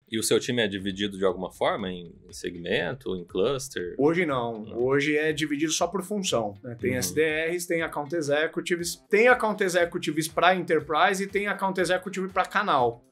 E o seu time é dividido de alguma forma em segmento, em cluster? Hoje não. Hoje é dividido só por função, né? Tem SDRs, tem Account Executives para Enterprise e tem Account Executive para canal.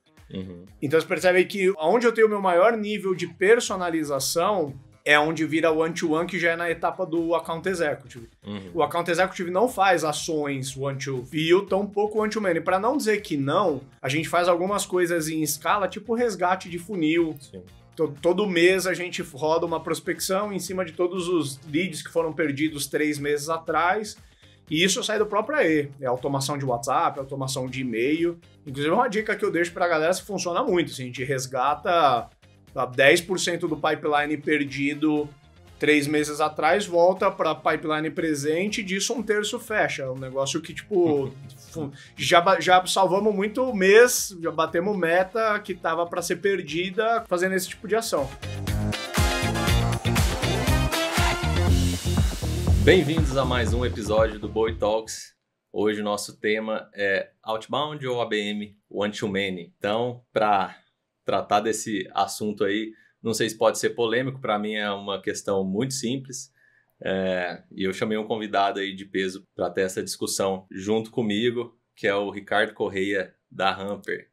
Então você percebe que onde eu tenho o meu maior nível de personalização é onde vira o one-to-one, que já é na etapa do Account Executive. O Account Executive não faz ações one-to e o tão pouco one-to-many. Para não dizer que não, a gente faz algumas coisas em escala, tipo resgate de funil. Sim. Todo mês a gente roda uma prospecção em cima de todos os leads que foram perdidos 3 meses atrás. E isso sai do próprio AE. É automação de WhatsApp, automação de e-mail. Inclusive, uma dica que eu deixo pra galera, se funciona muito. Assim, a gente resgata 10% do pipeline perdido 3 meses atrás, volta para pipeline presente, disso 1/3 fecha. É um negócio que, tipo, já salvamos muito mês, já batemos meta que tava para ser perdida fazendo esse tipo de ação. Bem-vindos a mais um episódio do Boi Talks. Hoje o nosso tema é Outbound ou ABM One-to-Many. Então, para tratar desse assunto aí, não sei se pode ser polêmico, para mim é uma questão muito simples. E eu chamei um convidado aí de peso para ter essa discussão junto comigo, que é o Ricardo Correia, da Hamper.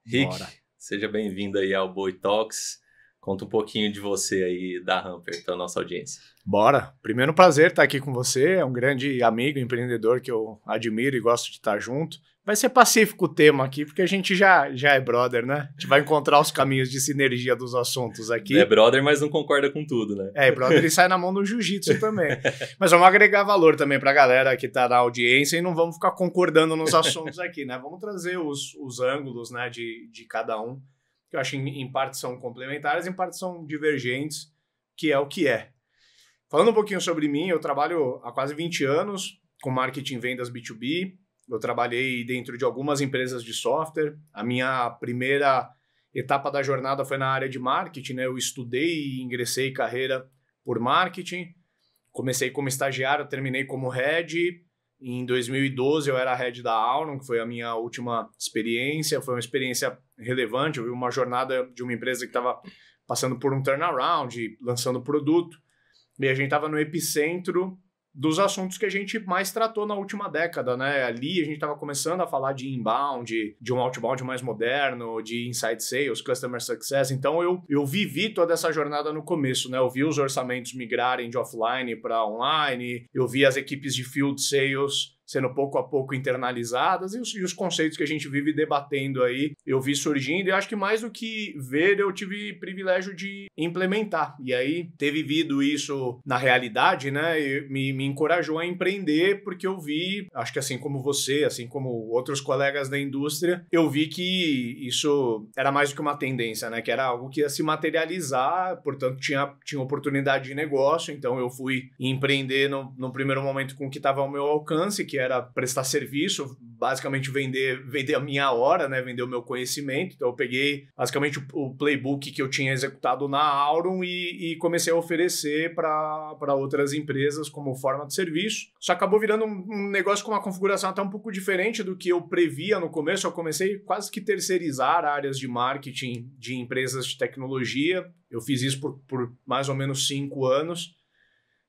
Rick, Bora. Seja bem-vindo aí ao Boi Talks. Conta um pouquinho de você aí da Hamper, para a nossa audiência. Bora! Primeiro prazer estar aqui com você, é um grande amigo, empreendedor que eu admiro e gosto de estar junto. Vai ser pacífico o tema aqui, porque a gente já é brother, né? A gente vai encontrar os caminhos de sinergia dos assuntos aqui. É brother, mas não concorda com tudo, né? Brother ele sai na mão do jiu-jitsu também. Mas vamos agregar valor também pra galera que tá na audiência e não vamos ficar concordando nos assuntos aqui, né? Vamos trazer os ângulos, né, de cada um, que eu acho em parte são complementares, em parte são divergentes, que é o que é. Falando um pouquinho sobre mim, eu trabalho há quase 20 anos com marketing e vendas B2B. Eu trabalhei dentro de algumas empresas de software. A minha primeira etapa da jornada foi na área de marketing, né? Eu estudei e ingressei carreira por marketing. Comecei como estagiário, terminei como head. Em 2012 eu era head da Aurum, que foi a minha última experiência. Foi uma experiência relevante. Eu vi uma jornada de uma empresa que estava passando por um turnaround, lançando produto. E a gente estava no epicentro dos assuntos que a gente mais tratou na última década, né? Ali a gente estava começando a falar de inbound, de um outbound mais moderno, de inside sales, customer success. Então eu vivi toda essa jornada no começo, né? Eu vi os orçamentos migrarem de offline para online, eu vi as equipes de field sales sendo pouco a pouco internalizadas e os conceitos que a gente vive debatendo aí, eu vi surgindo e acho que mais do que ver, eu tive privilégio de implementar. E aí, ter vivido isso na realidade, né, me encorajou a empreender, porque eu vi, acho que assim como você, assim como outros colegas da indústria, eu vi que isso era mais do que uma tendência, né, que era algo que ia se materializar, portanto tinha oportunidade de negócio, então eu fui empreender no primeiro momento com o que estava ao meu alcance, que era prestar serviço, basicamente vender a minha hora, né? Vender o meu conhecimento. Então eu peguei basicamente o playbook que eu tinha executado na Aurum e comecei a oferecer para outras empresas como forma de serviço. Isso acabou virando um negócio com uma configuração até um pouco diferente do que eu previa no começo. Eu comecei quase que terceirizar áreas de marketing de empresas de tecnologia. Eu fiz isso por mais ou menos 5 anos.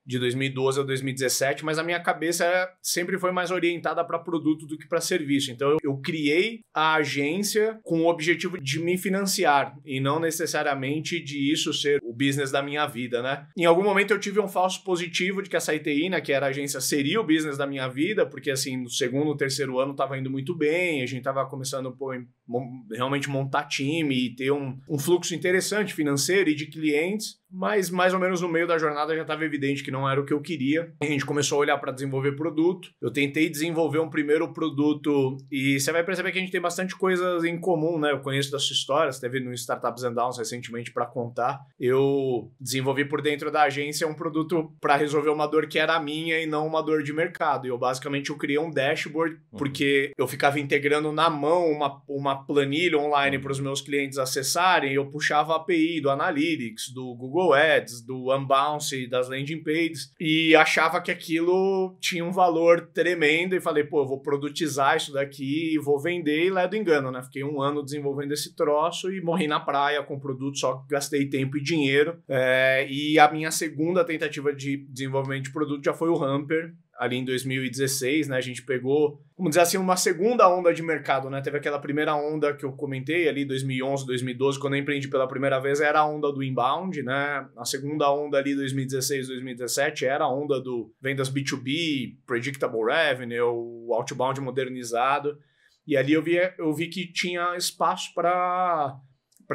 De 2012 a 2017, mas a minha cabeça sempre foi mais orientada para produto do que para serviço. Então eu criei a agência com o objetivo de me financiar e não necessariamente de isso ser o business da minha vida, né? Em algum momento eu tive um falso positivo de que essa ITI, né, que era a agência, seria o business da minha vida, porque assim, no segundo, terceiro ano estava indo muito bem, a gente estava começando realmente montar time e ter um fluxo interessante financeiro e de clientes, mas mais ou menos no meio da jornada já estava evidente que não era o que eu queria. A gente começou a olhar para desenvolver produto. Eu tentei desenvolver um primeiro produto e você vai perceber que a gente tem bastante coisas em comum, né? Eu conheço da sua história, você teve no Startups and Downs recentemente para contar. Eu eu desenvolvi por dentro da agência um produto para resolver uma dor que era minha e não uma dor de mercado. E eu basicamente criei um dashboard porque eu ficava integrando na mão uma planilha online para os meus clientes acessarem. Eu puxava a API do Analytics, do Google Ads, do Unbounce, das landing pages e achava que aquilo tinha um valor tremendo e falei, pô, eu vou produtizar isso daqui e vou vender e ledo engano, né? Fiquei 1 ano desenvolvendo esse troço e morri na praia com o produto, só gastei tempo e dinheiro. E a minha segunda tentativa de desenvolvimento de produto já foi o Hamper, ali em 2016, né? A gente pegou, vamos dizer assim, uma segunda onda de mercado, né? Teve aquela primeira onda que eu comentei ali, 2011, 2012, quando eu empreendi pela primeira vez, era a onda do inbound, né? A segunda onda ali, 2016, 2017, era a onda do vendas B2B, predictable revenue, o outbound modernizado. E ali eu vi que tinha espaço para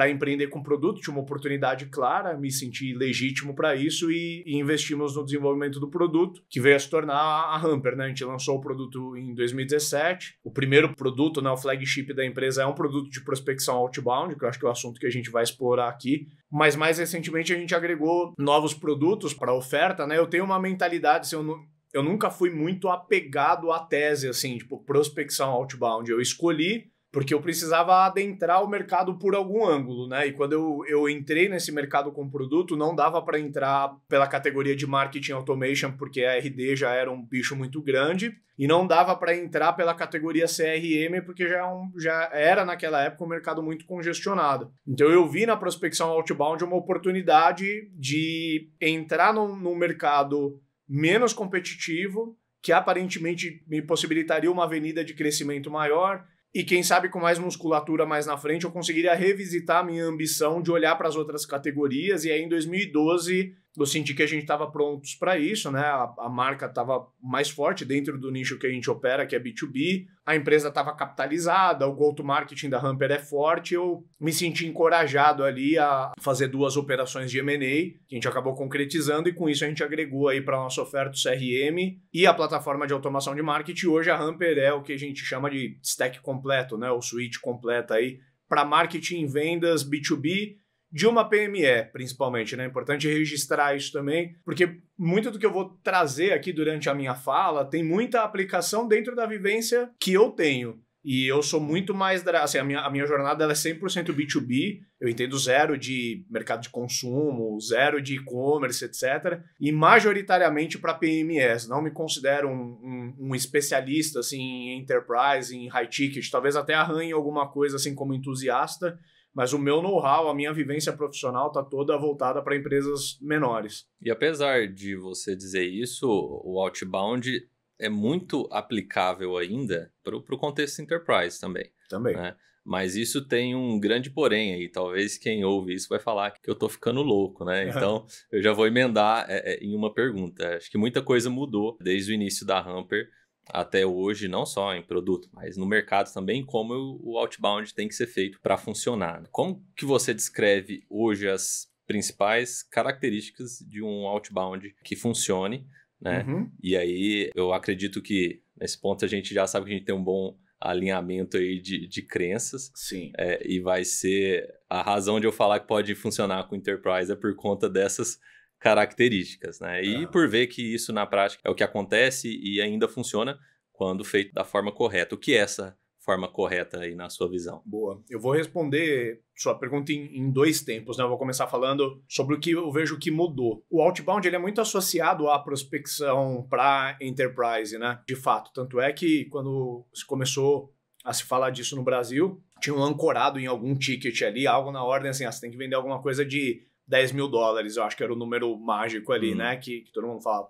empreender com produto, tinha uma oportunidade clara, me senti legítimo para isso e investimos no desenvolvimento do produto, que veio a se tornar a Hamper, né? A gente lançou o produto em 2017. O primeiro produto, né, o flagship da empresa, é um produto de prospecção outbound, que eu acho que é o assunto que a gente vai explorar aqui. Mas mais recentemente a gente agregou novos produtos para a oferta, né? Eu tenho uma mentalidade, se eu nunca fui muito apegado à tese, assim, tipo, prospecção outbound. Eu escolhi porque eu precisava adentrar o mercado por algum ângulo, né? E quando eu entrei nesse mercado com produto, não dava para entrar pela categoria de marketing automation, porque a RD já era um bicho muito grande, e não dava para entrar pela categoria CRM, porque já era naquela época um mercado muito congestionado. Então eu vi na prospecção outbound uma oportunidade de entrar num mercado menos competitivo, que aparentemente me possibilitaria uma avenida de crescimento maior, e quem sabe com mais musculatura mais na frente eu conseguiria revisitar a minha ambição de olhar para as outras categorias. E aí em 2012 eu senti que a gente estava prontos para isso, né? A marca estava mais forte dentro do nicho que a gente opera, que é B2B. A empresa estava capitalizada, o go-to-marketing da Hamper é forte. Eu me senti encorajado ali a fazer 2 operações de M&A, que a gente acabou concretizando, e com isso a gente agregou aí para a nossa oferta o CRM e a plataforma de automação de marketing. Hoje a Hamper é o que a gente chama de stack completo, né? O suite completa aí para marketing, vendas, B2B, de uma PME, principalmente, né? É importante registrar isso também, porque muito do que eu vou trazer aqui durante a minha fala tem muita aplicação dentro da vivência que eu tenho. E eu sou muito mais... Assim, a minha jornada ela é 100% B2B, eu entendo zero de mercado de consumo, zero de e-commerce, etc. E majoritariamente para PMEs. Não me considero um especialista assim, em enterprise, em high ticket. Talvez até arranhe alguma coisa assim como entusiasta, mas o meu know-how, a minha vivência profissional está toda voltada para empresas menores. E apesar de você dizer isso, o outbound é muito aplicável ainda para o contexto enterprise também. Também. Né? Mas isso tem um grande porém aí. Talvez quem ouve isso vai falar que eu estou ficando louco, né? Então, eu já vou emendar em uma pergunta. Acho que muita coisa mudou desde o início da Hamper até hoje, não só em produto, mas no mercado também, como o outbound tem que ser feito para funcionar. Como que você descreve hoje as principais características de um outbound que funcione, né? E aí, eu acredito que nesse ponto a gente já sabe que a gente tem um bom alinhamento aí de crenças. Sim. E vai ser a razão de eu falar que pode funcionar com Enterprise é por conta dessas características, né? E por ver que isso na prática é o que acontece e ainda funciona quando feito da forma correta. O que é essa forma correta aí na sua visão? Boa. Eu vou responder sua pergunta em 2 tempos, né? Eu vou começar falando sobre o que eu vejo que mudou. O outbound ele é muito associado à prospecção para enterprise, né? De fato. Tanto é que quando se começou a se falar disso no Brasil, tinha um ancorado em algum ticket ali, algo na ordem assim, você tem que vender alguma coisa de $10 mil, eu acho que era o número mágico ali, né, que todo mundo fala.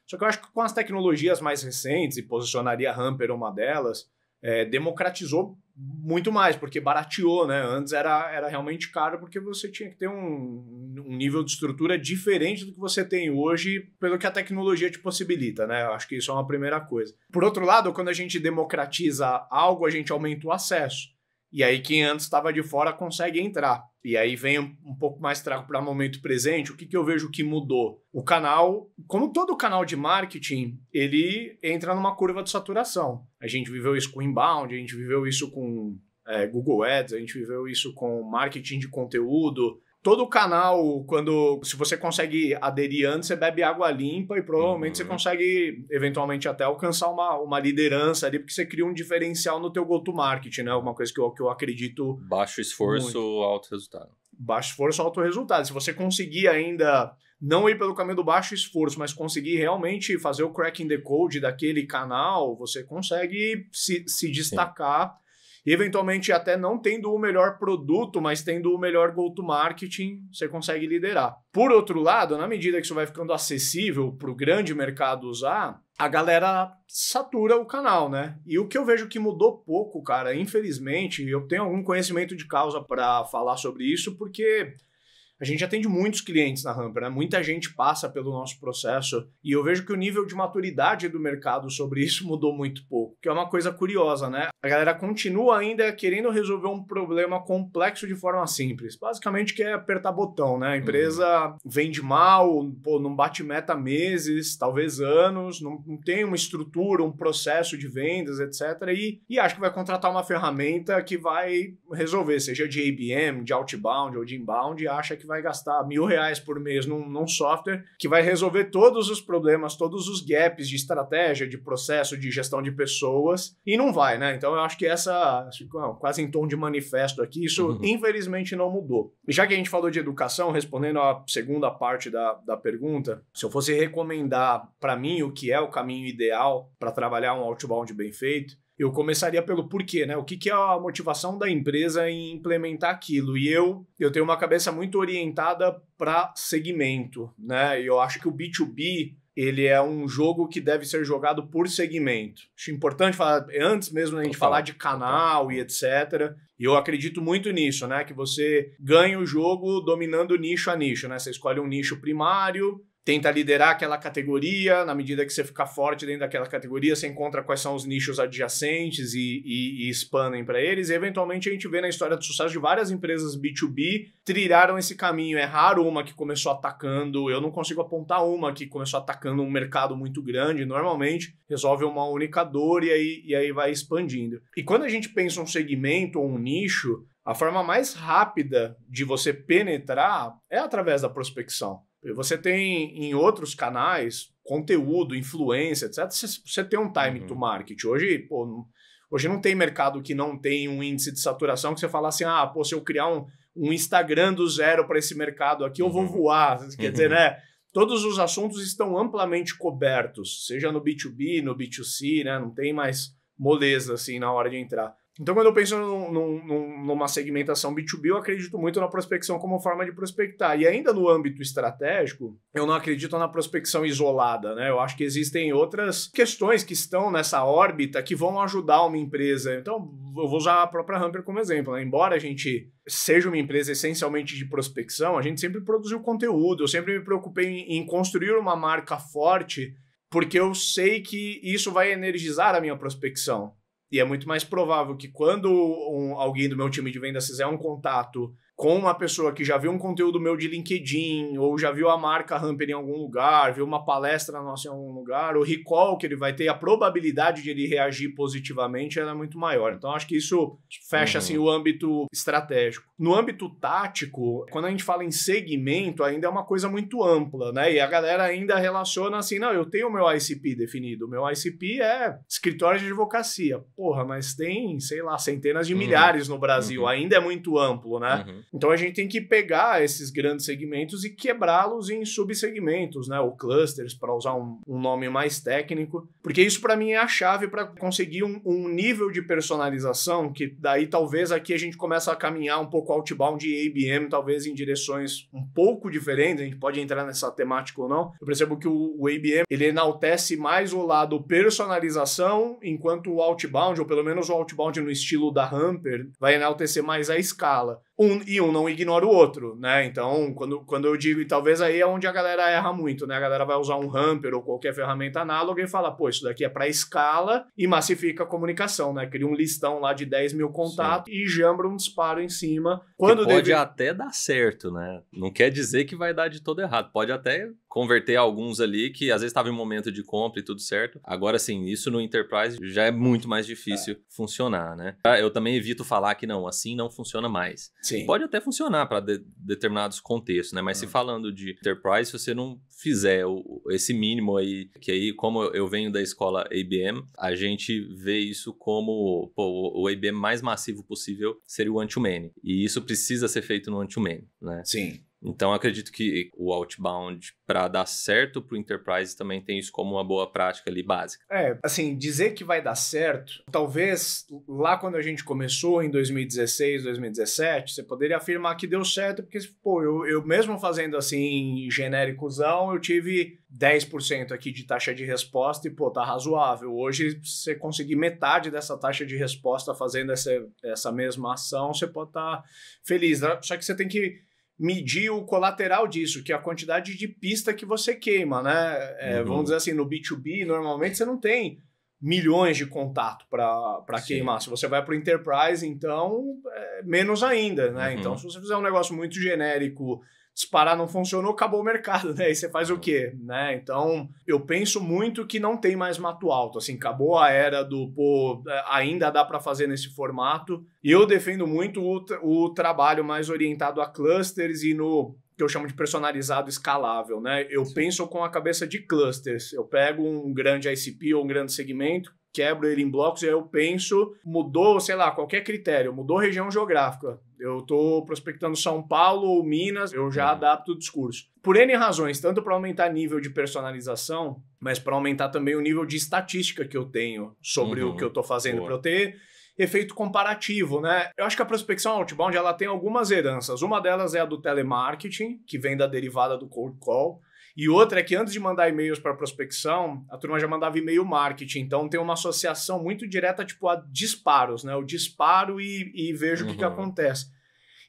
Só que eu acho que com as tecnologias mais recentes, e posicionaria a Hamper uma delas, democratizou muito mais, porque barateou, né? Antes era realmente caro, porque você tinha que ter um nível de estrutura diferente do que você tem hoje, pelo que a tecnologia te possibilita, né? Eu acho que isso é uma primeira coisa. Por outro lado, quando a gente democratiza algo, a gente aumenta o acesso. E aí quem antes estava de fora consegue entrar. E aí vem um pouco mais trago para o momento presente. O que eu vejo que mudou? O canal, como todo canal de marketing, ele entra numa curva de saturação. A gente viveu isso com inbound, a gente viveu isso com Google Ads, a gente viveu isso com marketing de conteúdo. todo canal, se você consegue aderir antes, você bebe água limpa e provavelmente você consegue, eventualmente, até alcançar uma liderança ali, porque você cria um diferencial no teu go-to-market, né? Uma coisa que eu acredito... Baixo esforço, muito. alto resultado. Baixo esforço, alto resultado. Se você conseguir ainda não ir pelo caminho do baixo esforço, mas conseguir realmente fazer o cracking the code daquele canal, você consegue se destacar. Sim. E eventualmente até não tendo o melhor produto, mas tendo o melhor go-to-marketing, você consegue liderar. Por outro lado, na medida que isso vai ficando acessível para o grande mercado usar, a galera satura o canal, né? E o que eu vejo que mudou pouco, cara, infelizmente, eu tenho algum conhecimento de causa para falar sobre isso, porque a gente atende muitos clientes na Humper, né? Muita gente passa pelo nosso processo e eu vejo que o nível de maturidade do mercado sobre isso mudou muito pouco, que é uma coisa curiosa, né? A galera continua ainda querendo resolver um problema complexo de forma simples. Basicamente que é apertar botão, né? A empresa vende mal, não bate meta meses, talvez anos, não tem uma estrutura, um processo de vendas, etc. E acha que vai contratar uma ferramenta que vai resolver, seja de ABM, de outbound ou de inbound, e acha que vai gastar R$1.000 por mês num software que vai resolver todos os problemas, todos os gaps de estratégia, de processo, de gestão de pessoas, e não vai, né? Então eu acho que quase em tom de manifesto aqui, isso infelizmente não mudou. E já que a gente falou de educação, respondendo a segunda parte da pergunta, se eu fosse recomendar para mim o que é o caminho ideal para trabalhar um outbound bem feito, eu começaria pelo porquê, né? O que é a motivação da empresa em implementar aquilo? E eu tenho uma cabeça muito orientada para segmento, né? E eu acho que o B2B, ele é um jogo que deve ser jogado por segmento. Acho importante falar, antes mesmo da gente falar de canal e etc. E eu acredito muito nisso, né? Que você ganha o jogo dominando nicho a nicho, né? Você escolhe um nicho primário, tenta liderar aquela categoria, na medida que você ficar forte dentro daquela categoria, você encontra quais são os nichos adjacentes e expandem para eles, e eventualmente a gente vê na história de sucesso de várias empresas B2B trilharam esse caminho. É raro uma que começou atacando, eu não consigo apontar uma que começou atacando um mercado muito grande, normalmente resolve uma única dor e aí vai expandindo. E quando a gente pensa um segmento ou um nicho, a forma mais rápida de você penetrar é através da prospecção. Você tem em outros canais, conteúdo, influência, etc. Você tem um time to market. Hoje não tem mercado que não tem um índice de saturação que você fala assim, se eu criar um Instagram do zero para esse mercado aqui, eu vou voar. Quer dizer, né? Todos os assuntos estão amplamente cobertos, seja no B2B, no B2C, né? Não tem mais moleza assim na hora de entrar. Então, quando eu penso numa segmentação B2B, eu acredito muito na prospecção como forma de prospectar. E ainda no âmbito estratégico, eu não acredito na prospecção isolada, né? Eu acho que existem outras questões que estão nessa órbita que vão ajudar uma empresa. Então, eu vou usar a própria Humper como exemplo, né? Embora a gente seja uma empresa essencialmente de prospecção, a gente sempre produziu conteúdo, eu sempre me preocupei em construir uma marca forte, porque eu sei que isso vai energizar a minha prospecção. E é muito mais provável que quando alguém do meu time de vendas fizer um contato com uma pessoa que já viu um conteúdo meu de LinkedIn, ou já viu a marca Humper em algum lugar, viu uma palestra nossa em algum lugar, o recall que ele vai ter, a probabilidade de ele reagir positivamente ela é muito maior. Então, acho que isso fecha assim, o âmbito estratégico. No âmbito tático, quando a gente fala em segmento, ainda é uma coisa muito ampla, né? E a galera ainda relaciona assim, não, eu teno meu ICP definido. O meu ICP é escritório de advocacia. Porra, mas tem, sei lá, centenas de milhares no Brasil. Ainda é muito amplo, né? Então a gente tem que pegar esses grandes segmentos e quebrá-los em subsegmentos, né? Ou clusters, para usar um nome mais técnico. Porque isso para mim é a chave para conseguir um nível de personalização que daí talvez aqui a gente começa a caminhar um pouco outbound e ABM, talvez em direções um pouco diferentes. A gente pode entrar nessa temática ou não. Eu percebo que o ABM, ele enaltece mais o lado personalização, enquanto o outbound, ou pelo menos o outbound no estilo da Humper, vai enaltecer mais a escala. Um não ignora o outro, né? Então, quando eu digo, e talvez aí é onde a galera erra muito, né? A galera vai usar um Humper ou qualquer ferramenta análoga e fala, pô, isso daqui é para escala e massifica a comunicação, né? Cria um listão lá de 10 mil contatos e jambra um disparo em cima. Quando pode até dar certo, né? Não quer dizer que vai dar de todo errado. Pode até converter alguns ali que às vezes estava em momento de compra e tudo certo. Agora, sim, isso no Enterprise já é muito mais difícil funcionar, né? Eu também evito falar que não, assim não funciona mais. Sim. Pode até funcionar para determinados contextos, né? Mas se falando de enterprise, se você não fizer esse mínimo aí, que aí, como eu venho da escola IBM, a gente vê isso como o IBM mais massivo possível seria o one-to-many. E isso precisa ser feito no one-to-many, né? Sim. Então, acredito que o outbound, para dar certo para o enterprise, também tem isso como uma boa prática ali básica. Assim, dizer que vai dar certo, talvez lá quando a gente começou, em 2016, 2017, você poderia afirmar que deu certo, porque, pô, eu mesmo fazendo assim, genéricozão, eu tive 10% aqui de taxa de resposta e, pô, tá razoável. Hoje, você conseguir metade dessa taxa de resposta fazendo essa mesma ação, você pode estar feliz, né? Só que você tem que medir o colateral disso, que é a quantidade de pista que você queima, né? Vamos dizer assim, no B2B, normalmente você não tem milhões de contato para queimar. Se você vai para o Enterprise, então, menos ainda, né? Então, se você fizer um negócio muito genérico, disparar não funcionou, acabou o mercado, né? E você faz o quê, né? Então, eu penso muito que não tem mais mato alto, assim, acabou a era do, pô, ainda dá para fazer nesse formato. E eu defendo muito o trabalho mais orientado a clusters e no que eu chamo de personalizado escalável, né? Eu penso com a cabeça de clusters. Eu pego um grande ICP ou um grande segmento, quebro ele em blocos e aí eu penso, mudou, sei lá, qualquer critério, mudou região geográfica. Eu estou prospectando São Paulo ou Minas, eu já adapto o discurso. Por N razões, tanto para aumentar nível de personalização, mas para aumentar também o nível de estatística que eu tenho sobre o que eu estou fazendo, para eu ter efeito comparativo, né? Eu acho que a prospecção outbound, ela tem algumas heranças. Uma delas é a do telemarketing, que vem da derivada do cold call. E outra é que antes de mandar e-mails para prospecção, a turma já mandava e-mail marketing. Então tem uma associação muito direta tipo a disparos, né? Eu disparo e vejo o que acontece.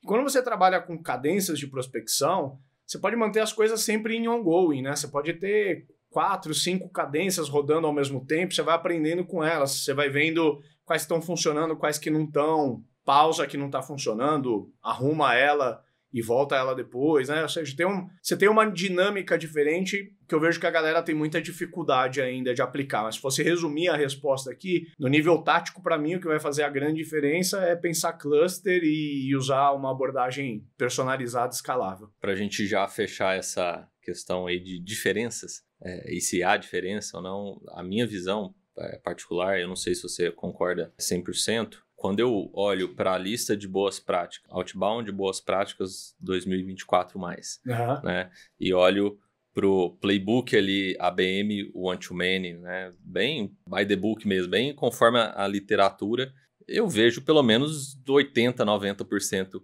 E quando você trabalha com cadências de prospecção, você pode manter as coisas sempre em ongoing, né? Você pode ter 4, 5 cadências rodando ao mesmo tempo, você vai aprendendo com elas, você vai vendo quais estão funcionando, quais que não estão, pausa que não está funcionando, arruma ela e volta ela depois, né? Ou seja, você tem uma dinâmica diferente que eu vejo que a galera tem muita dificuldade ainda de aplicar. Mas se fosse resumir a resposta aqui, no nível tático, para mim, o que vai fazer a grande diferença é pensar cluster e usar uma abordagem personalizada, escalável. Para a gente já fechar essa questão aí de diferenças, e se há diferença ou não, a minha visão particular, eu não sei se você concorda 100%, quando eu olho para a lista de boas práticas, Outbound Boas Práticas 2024+, né? E olho pro playbook ali, ABM One-to-Many, né? Bem by the book mesmo, bem conforme a literatura, eu vejo pelo menos 80%, 90%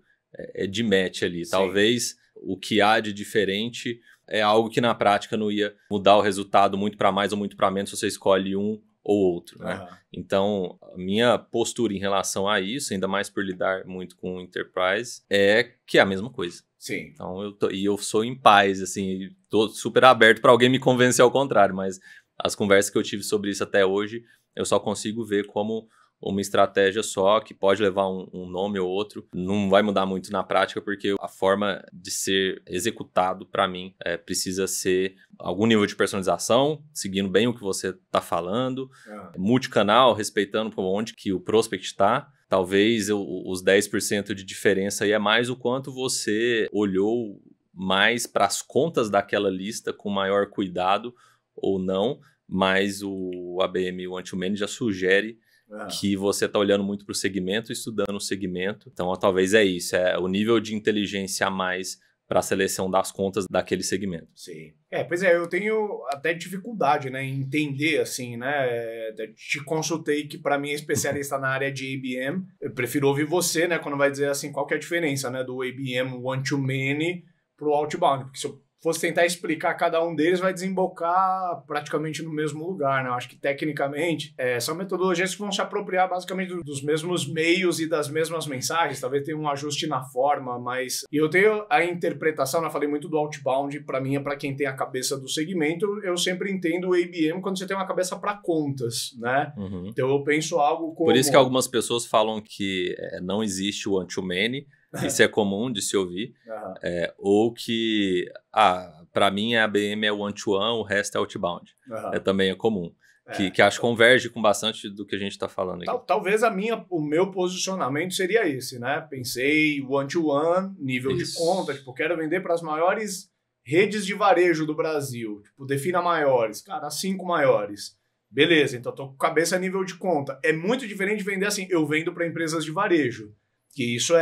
de match ali. Sim. Talvez o que há de diferente é algo que na prática não ia mudar o resultado muito para mais ou muito para menos se você escolhe um ou outro, né? Então, a minha postura em relação a isso, ainda mais por lidar muito com o Enterprise, é que é a mesma coisa. Sim. Então, eu sou em paz, assim, tô super aberto para alguém me convencer ao contrário, mas as conversas que eu tive sobre isso até hoje, eu só consigo ver como uma estratégia só, que pode levar um nome ou outro, não vai mudar muito na prática, porque a forma de ser executado, para mim, precisa ser algum nível de personalização, seguindo bem o que você está falando, multicanal, respeitando onde que o prospect está. Talvez os 10% de diferença aí é mais o quanto você olhou mais para as contas daquela lista com maior cuidado ou não, mas o ABM One-to-Many já sugere que você está olhando muito para o segmento, estudando o segmento. Então, talvez é isso, é o nível de inteligência a mais para a seleção das contas daquele segmento. Sim. Pois é, eu tenho até dificuldade, né, em entender, assim, né, te consultei que para mim é especialista na área de IBM, eu prefiro ouvir você, né, quando vai dizer, assim, qual que é a diferença, né, do IBM One-to-Many para o Outbound, porque se eu fosse tentar explicar cada um deles, vai desembocar praticamente no mesmo lugar, né? Eu acho que, tecnicamente, são metodologias que vão se apropriar basicamente dos mesmos meios e das mesmas mensagens, talvez tenha um ajuste na forma, mas eu tenho a interpretação, eu falei muito do Outbound, para mim é para quem tem a cabeça do segmento, eu sempre entendo o IBM quando você tem uma cabeça para contas, né? Então eu penso algo como... Por isso que algumas pessoas falam que não existe o One-to-Many, isso é comum de se ouvir, ou que, para mim a ABM é one-to-one, o resto é outbound. Também é comum. que acho que converge com bastante do que a gente está falando aqui. Talvez o meu posicionamento seria esse, né? Pensei one-to-one, nível de conta, tipo, quero vender para as maiores redes de varejo do Brasil. Tipo, defina maiores. Cara, as 5 maiores. Beleza, então tô com cabeça a nível de conta. É muito diferente de vender assim, eu vendo para empresas de varejo. Que isso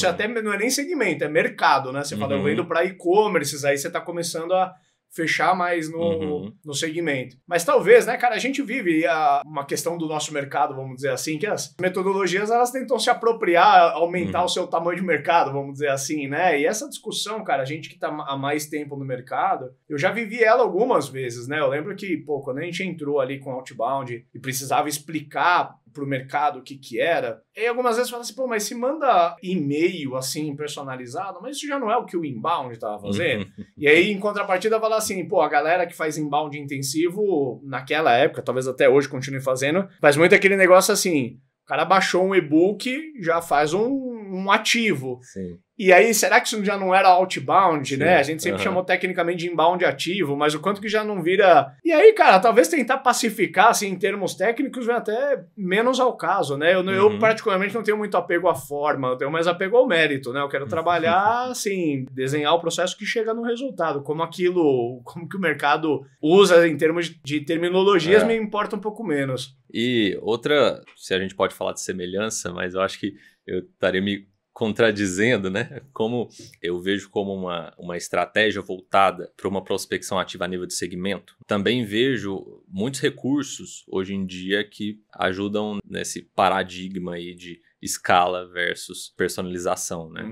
até não é nem segmento, é mercado, né? Você fala, eu vendo para e-commerces, aí você tá começando a fechar mais no segmento. Mas talvez, né, cara, a gente vive uma questão do nosso mercado, vamos dizer assim, que as metodologias, elas tentam se apropriar, aumentar o seu tamanho de mercado, vamos dizer assim, né? E essa discussão, cara, a gente que tá há mais tempo no mercado, eu já vivi ela algumas vezes, né? Eu lembro que, quando a gente entrou ali com Outbound e precisava explicar pro mercado o que era, e algumas vezes fala assim, mas se manda e-mail assim, personalizado, mas isso já não é o que o inbound tava fazendo. E aí, em contrapartida, fala assim, a galera que faz inbound intensivo, naquela época, talvez até hoje continue fazendo, faz muito aquele negócio assim, o cara baixou um e-book, já faz um ativo. Sim. E aí, será que isso já não era outbound, sim, né? A gente sempre chamou tecnicamente de inbound ativo, mas o quanto que já não vira... E aí, cara, talvez tentar pacificar, assim, em termos técnicos, vem até menos ao caso, né? Eu particularmente, não tenho muito apego à forma, eu tenho mais apego ao mérito, né? Eu quero trabalhar, assim, desenhar o processo que chega no resultado. Como que o mercado usa em termos de terminologias, me importa um pouco menos. E outra, se a gente pode falar de semelhança, mas eu acho que eu estaria me contradizendo, né? Como eu vejo como uma estratégia voltada para uma prospecção ativa a nível de segmento. Também vejo muitos recursos hoje em dia que ajudam nesse paradigma aí de escala versus personalização, né?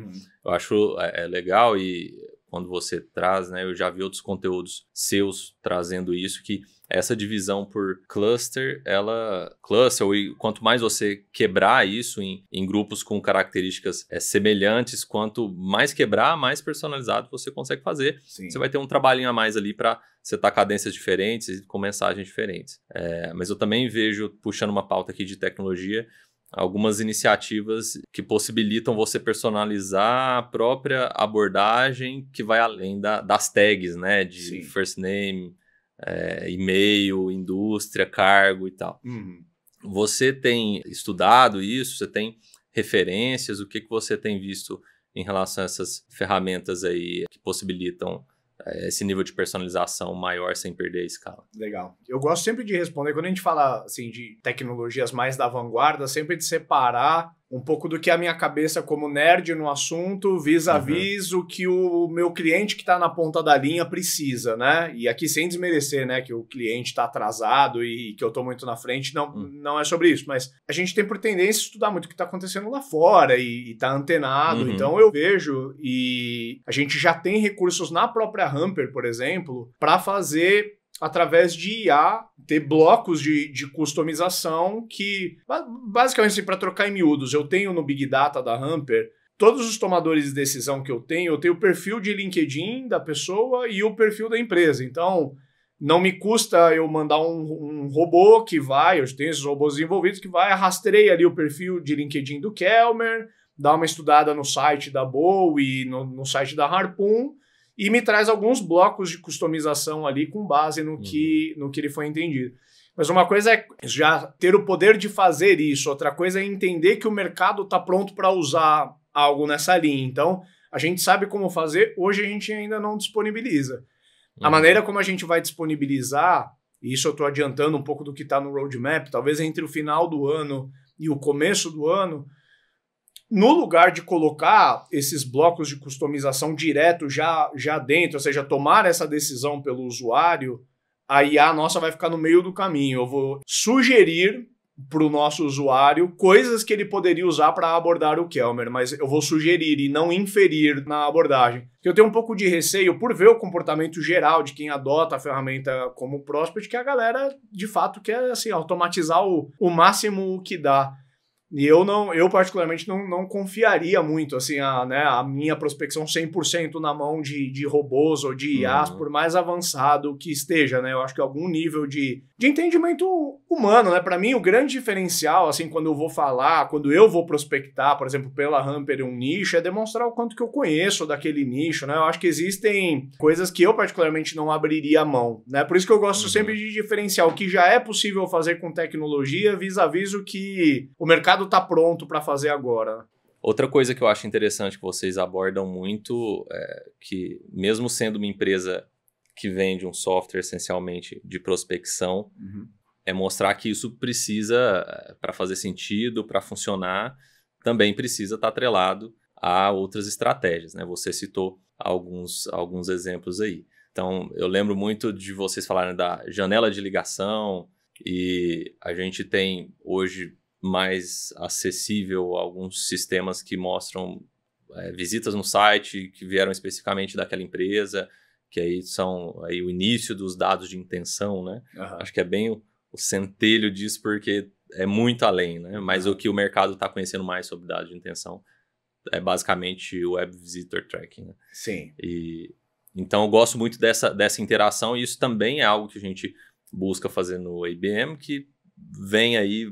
Eu acho legal e quando você traz, né? Eu já vi outros conteúdos seus trazendo isso, que essa divisão por cluster, e quanto mais você quebrar isso em grupos com características semelhantes, quanto mais quebrar, mais personalizado você consegue fazer. Sim. Você vai ter um trabalhinho a mais ali para setar cadências diferentes e com mensagens diferentes. Mas eu também vejo, puxando uma pauta aqui de tecnologia, algumas iniciativas que possibilitam você personalizar a própria abordagem que vai além das tags, né? De Sim. first name, e-mail, indústria, cargo e tal. Você tem estudado isso? Você tem referências? O que você tem visto em relação a essas ferramentas aí que possibilitam esse nível de personalização maior sem perder a escala? Legal. Eu gosto sempre de responder, quando a gente fala assim, de tecnologias mais da vanguarda, sempre de separar um pouco do que a minha cabeça como nerd no assunto vis-a-vis o que o meu cliente que está na ponta da linha precisa, né? E aqui sem desmerecer, né, que o cliente está atrasado e que eu estou muito na frente, não é sobre isso, mas a gente tem por tendência estudar muito o que está acontecendo lá fora e tá antenado, então eu vejo e a gente já tem recursos na própria Hamper, por exemplo, para fazer através de IA, ter blocos de customização que, basicamente, para trocar em miúdos, eu tenho no Big Data da Hamper, todos os tomadores de decisão que eu tenho o perfil de LinkedIn da pessoa e o perfil da empresa. Então, não me custa eu mandar um robô que vai, eu tenho esses robôs desenvolvidos, que vai, rastreia ali o perfil de LinkedIn do Kelmer, dá uma estudada no site da Bow e no site da Harpoon, e me traz alguns blocos de customização ali com base no que ele foi entendido. Mas uma coisa é já ter o poder de fazer isso, outra coisa é entender que o mercado está pronto para usar algo nessa linha. Então, a gente sabe como fazer, hoje a gente ainda não disponibiliza. A maneira como a gente vai disponibilizar, e isso eu estou adiantando um pouco do que está no roadmap, talvez entre o final do ano e o começo do ano, no lugar de colocar esses blocos de customização direto já dentro, ou seja, tomar essa decisão pelo usuário, a IA nossa vai ficar no meio do caminho. Eu vou sugerir para o nosso usuário coisas que ele poderia usar para abordar o Kelmer, mas eu vou sugerir e não inferir na abordagem. Eu tenho um pouco de receio por ver o comportamento geral de quem adota a ferramenta como Prospect, que a galera, de fato, quer assim, automatizar o máximo que dá. E eu particularmente não confiaria muito, assim, a minha prospecção 100% na mão de robôs ou de IAs, por mais avançado que esteja, né? Eu acho que algum nível de entendimento humano, né? Para mim, o grande diferencial, assim, quando eu vou prospectar, por exemplo, pela Humper um nicho, é demonstrar o quanto que eu conheço daquele nicho, né? Eu acho que existem coisas que eu particularmente não abriria a mão, né? Por isso que eu gosto sempre de diferenciar o que já é possível fazer com tecnologia vis-a-vis o que o mercado está pronto para fazer agora. Outra coisa que eu acho interessante que vocês abordam muito é que, mesmo sendo uma empresa que vende um software essencialmente de prospecção, é mostrar que isso precisa, para fazer sentido, para funcionar, também precisa estar atrelado a outras estratégias, né? Você citou alguns exemplos aí. Então, eu lembro muito de vocês falarem da janela de ligação, e a gente tem hoje mais acessível alguns sistemas que mostram visitas no site que vieram especificamente daquela empresa, que aí são aí o início dos dados de intenção, né? Acho que é bem o centelho disso, porque é muito além, né? Mas o que o mercado está conhecendo mais sobre dados de intenção é basicamente o Web Visitor Tracking, né? Sim. Então eu gosto muito dessa interação, e isso também é algo que a gente busca fazer no ABM, que vem aí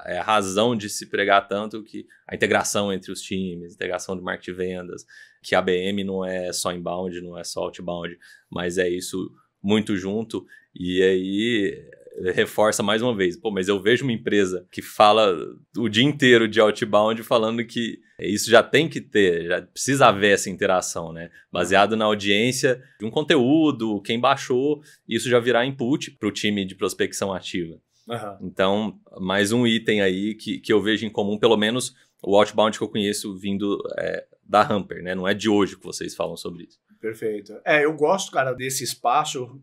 a razão de se pregar tanto, que a integração entre os times, integração de marketing e vendas, que a ABM não é só inbound, não é só outbound, mas é isso muito junto. E aí reforça mais uma vez, mas eu vejo uma empresa que fala o dia inteiro de outbound falando que isso já tem que ter, já precisa haver essa interação, né? Baseado na audiência de um conteúdo, quem baixou, isso já virá input para o time de prospecção ativa. Então, mais um item aí que eu vejo em comum, pelo menos o outbound que eu conheço vindo da Humper, né? Não é de hoje que vocês falam sobre isso. Perfeito. Eu gosto, cara, desse espaço.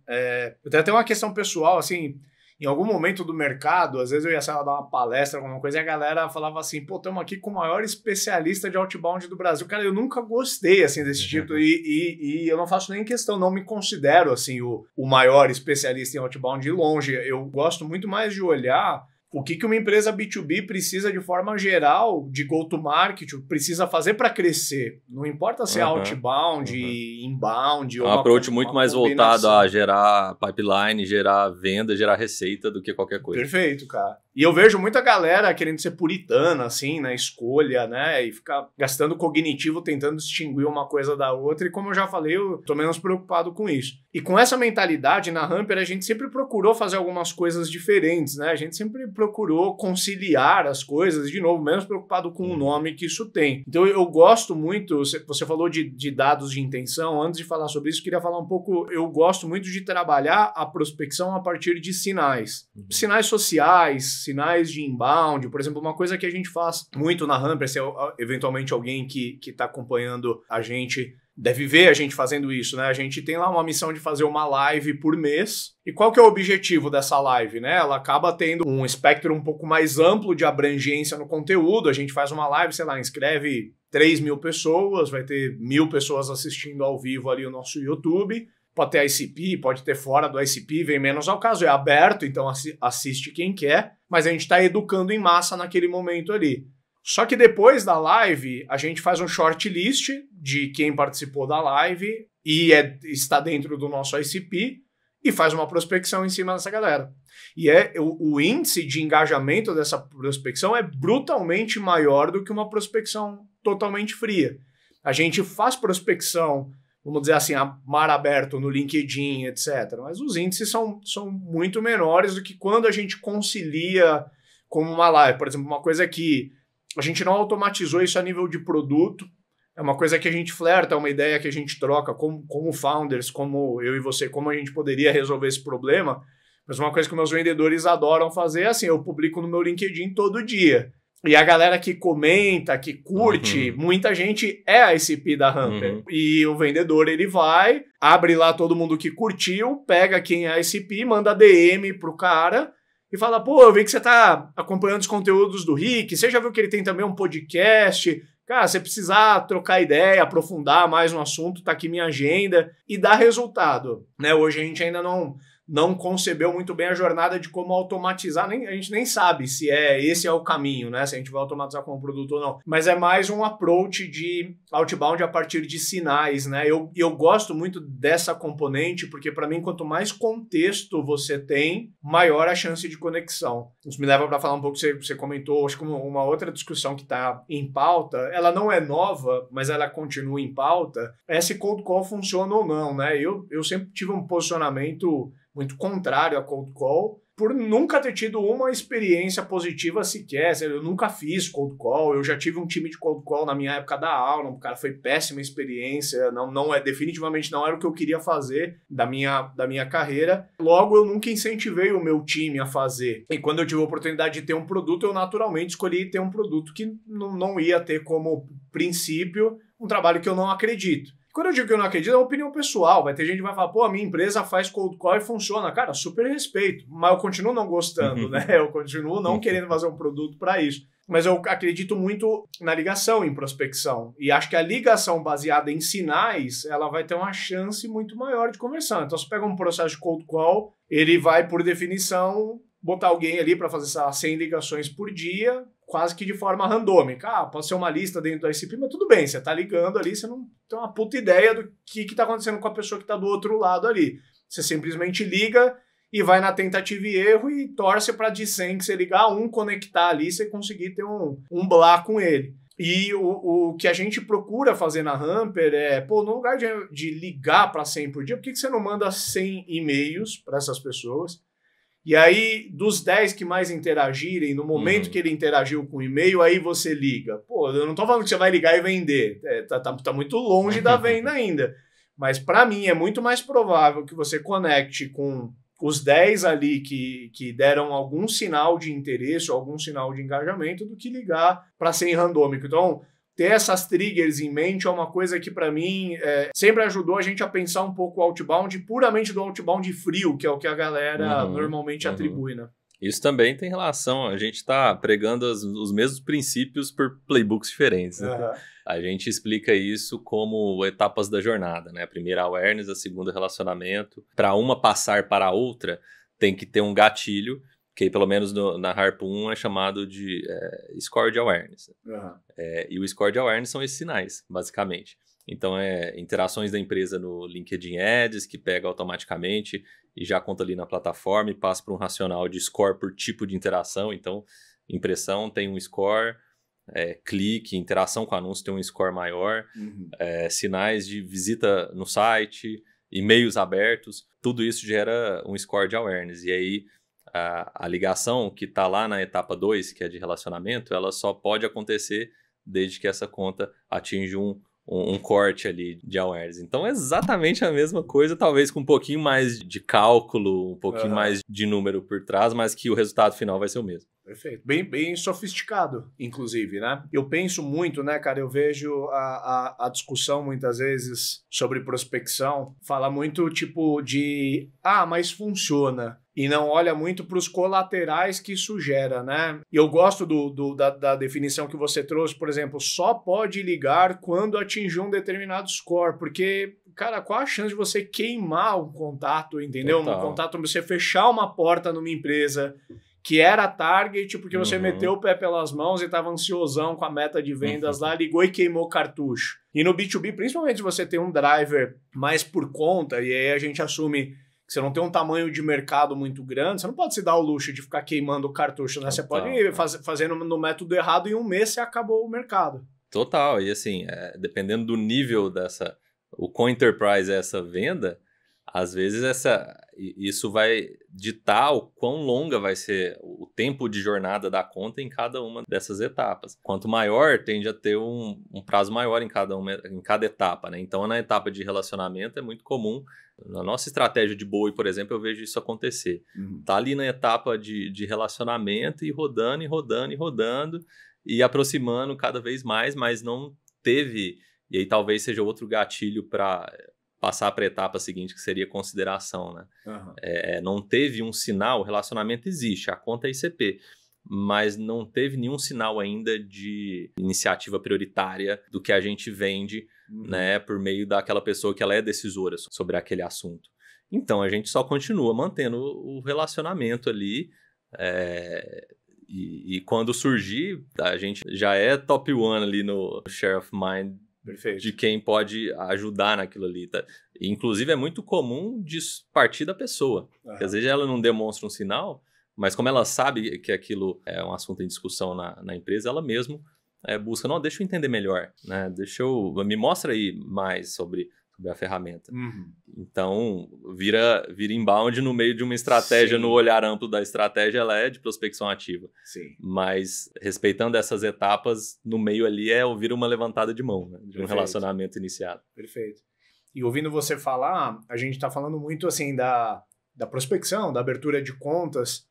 Eu tenho até uma questão pessoal, assim, em algum momento do mercado, às vezes eu ia, sei lá, dar uma palestra, alguma coisa, e a galera falava assim, pô, estamos aqui com o maior especialista de outbound do Brasil. Cara, eu nunca gostei, assim, desse título, e eu não faço nem questão, não me considero, assim, o maior especialista em outbound de longe. Eu gosto muito mais de olhar o que uma empresa B2B precisa de forma geral de go-to-market, precisa fazer para crescer. Não importa se é outbound, inbound ou um approach muito mais voltado a gerar pipeline, gerar venda, gerar receita do que qualquer coisa. Perfeito, cara. E eu vejo muita galera querendo ser puritana, assim, na escolha, né? E ficar gastando cognitivo tentando distinguir uma coisa da outra. E como eu já falei, eu tô menos preocupado com isso. E com essa mentalidade, na Humper, a gente sempre procurou fazer algumas coisas diferentes, né? A gente sempre procurou conciliar as coisas, de novo, menos preocupado com o nome que isso tem. Então eu gosto muito, você falou de dados de intenção, antes de falar sobre isso, queria falar um pouco, eu gosto muito de trabalhar a prospecção a partir de sinais. Sinais sociais, sinais de inbound, por exemplo, uma coisa que a gente faz muito na Humper, se eventualmente alguém que está acompanhando a gente deve ver a gente fazendo isso, né? A gente tem lá uma missão de fazer uma live por mês. E qual que é o objetivo dessa live, né? Ela acaba tendo um espectro um pouco mais amplo de abrangência no conteúdo. A gente faz uma live, sei lá, inscreve 3.000 pessoas, vai ter 1.000 pessoas assistindo ao vivo ali no nosso YouTube. Pode ter ICP, pode ter fora do ICP, vem menos ao caso. É aberto, então assiste quem quer. Mas a gente está educando em massa naquele momento ali. Só que depois da live, a gente faz um shortlist de quem participou da live e está dentro do nosso ICP e faz uma prospecção em cima dessa galera. E o índice de engajamento dessa prospecção é brutalmente maior do que uma prospecção totalmente fria. A gente faz prospecção, vamos dizer assim, a mar aberto no LinkedIn, etc. Mas os índices são muito menores do que quando a gente concilia como uma live. Por exemplo, uma coisa que a gente não automatizou isso a nível de produto, é uma coisa que a gente flerta, é uma ideia que a gente troca como founders, como eu e você, como a gente poderia resolver esse problema, mas uma coisa que meus vendedores adoram fazer é assim, eu publico no meu LinkedIn todo dia. E a galera que comenta, que curte, muita gente é a ICP da Humper. E o vendedor, ele vai, abre lá todo mundo que curtiu, pega quem é a ICP, manda DM pro cara, e fala, pô, eu vi que você tá acompanhando os conteúdos do Rick, você já viu que ele tem também um podcast? Cara, se precisar trocar ideia, aprofundar mais no assunto, tá aqui minha agenda, e dá resultado, né? Hoje a gente ainda não não concebeu muito bem a jornada de como automatizar, a gente nem sabe se esse é o caminho, né? Se a gente vai automatizar como produto ou não. Mas é mais um approach de outbound a partir de sinais, né? Eu gosto muito dessa componente, porque para mim, quanto mais contexto você tem, maior a chance de conexão. Isso me leva para falar um pouco, você comentou, acho que uma outra discussão que está em pauta, ela não é nova, mas ela continua em pauta, é se cold call funciona ou não, né? Eu sempre tive um posicionamento muito contrário a cold call, por nunca ter tido uma experiência positiva sequer. Eu nunca fiz cold call, eu já tive um time de cold call na minha época da aula, o cara foi péssima experiência, definitivamente não era o que eu queria fazer da minha carreira. Logo, eu nunca incentivei o meu time a fazer. E quando eu tive a oportunidade de ter um produto, eu naturalmente escolhi ter um produto que não ia ter como princípio um trabalho que eu não acredito. Quando eu digo que eu não acredito, é uma opinião pessoal. Vai ter gente que vai falar, pô, a minha empresa faz cold call e funciona. Cara, super respeito. Mas eu continuo não gostando, né? Eu continuo não querendo fazer um produto para isso. Mas eu acredito muito na ligação, em prospecção. E acho que a ligação baseada em sinais, ela vai ter uma chance muito maior de conversão. Então, se pega um processo de cold call, ele vai, por definição, botar alguém ali para fazer essas 100 ligações por dia, quase que de forma randômica. Pode ser uma lista dentro do ICP, mas tudo bem, você tá ligando ali, você não tem uma puta ideia do que tá acontecendo com a pessoa que tá do outro lado ali. Você simplesmente liga e vai na tentativa e erro e torce para de 100 que você ligar um, conectar ali, você conseguir ter um blá com ele. E o que a gente procura fazer na Hamper é, no lugar de ligar para 100 por dia, por que você não manda 100 e-mails para essas pessoas? E aí, dos 10 que mais interagirem, no momento que ele interagiu com o e-mail, aí você liga. Eu não tô falando que você vai ligar e vender. Tá muito longe da venda ainda. Mas para mim é muito mais provável que você conecte com os 10 ali que deram algum sinal de interesse ou algum sinal de engajamento do que ligar para ser randômico. Então, ter essas triggers em mente é uma coisa que, para mim, sempre ajudou a gente a pensar um pouco o outbound, puramente do outbound frio, que é o que a galera normalmente atribui, né? Isso também tem relação, a gente está pregando os mesmos princípios por playbooks diferentes. Né? A gente explica isso como etapas da jornada, né? A primeira awareness, a segunda relacionamento. Para uma passar para a outra, tem que ter um gatilho, que pelo menos na Harpoon é chamado de score de awareness. E o score de awareness são esses sinais, basicamente. Então, interações da empresa no LinkedIn Ads, que pega automaticamente e já conta ali na plataforma e passa para um racional de score por tipo de interação. Então, impressão tem um score, clique, interação com anúncio tem um score maior, sinais de visita no site, e-mails abertos, tudo isso gera um score de awareness. E aí, a ligação que está lá na etapa 2, que é de relacionamento, ela só pode acontecer desde que essa conta atinja um corte ali de awareness. Então é exatamente a mesma coisa, talvez com um pouquinho mais de cálculo, um pouquinho mais de número por trás, mas que o resultado final vai ser o mesmo. Perfeito. Bem sofisticado, inclusive, né? Eu penso muito, né, cara? Eu vejo a discussão muitas vezes sobre prospecção, fala muito tipo de, mas funciona. E não olha muito para os colaterais que isso gera, né? E eu gosto da definição que você trouxe, por exemplo, só pode ligar quando atingir um determinado score, porque, cara, qual a chance de você queimar um contato, entendeu? Total. Um contato, você fechar uma porta numa empresa que era target, porque você meteu o pé pelas mãos e estava ansiosão com a meta de vendas lá, ligou e queimou cartucho. E no B2B, principalmente se você tem um driver mais por conta, e aí a gente assume que você não tem um tamanho de mercado muito grande, você não pode se dar o luxo de ficar queimando o cartucho, né? Você pode ir fazendo no método errado e em um mês você acabou o mercado. Total, e assim, dependendo do nível o quão enterprise é essa venda, às vezes isso vai ditar o quão longa vai ser o tempo de jornada da conta em cada uma dessas etapas. Quanto maior, tende a ter um prazo maior em cada etapa, né? Então, na etapa de relacionamento é muito comum. Na nossa estratégia de Boi, por exemplo, eu vejo isso acontecer. Tá ali na etapa de relacionamento e rodando, e rodando, e rodando, e aproximando cada vez mais, mas não teve... E aí talvez seja outro gatilho para passar para a etapa seguinte, que seria consideração, né? Não teve um sinal, o relacionamento existe, a conta é ICP, mas não teve nenhum sinal ainda de iniciativa prioritária do que a gente vende, né, por meio daquela pessoa que ela é decisora sobre aquele assunto. Então, a gente só continua mantendo o relacionamento ali. E quando surgir, a gente já é top one ali no share of mind. Perfeito. De quem pode ajudar naquilo ali. Tá? Inclusive, é muito comum de partir da pessoa. Porque às vezes ela não demonstra um sinal, mas como ela sabe que aquilo é um assunto em discussão na empresa, ela mesmo busca, não, deixa eu entender melhor, né? Me mostra aí mais sobre a ferramenta. Então, vira inbound no meio de uma estratégia. Sim. No olhar amplo da estratégia, ela é de prospecção ativa. Sim. Mas, respeitando essas etapas, no meio ali vira uma levantada de mão, né? De Perfeito. Um relacionamento iniciado. Perfeito. E ouvindo você falar, a gente está falando muito assim da prospecção, da abertura de contas,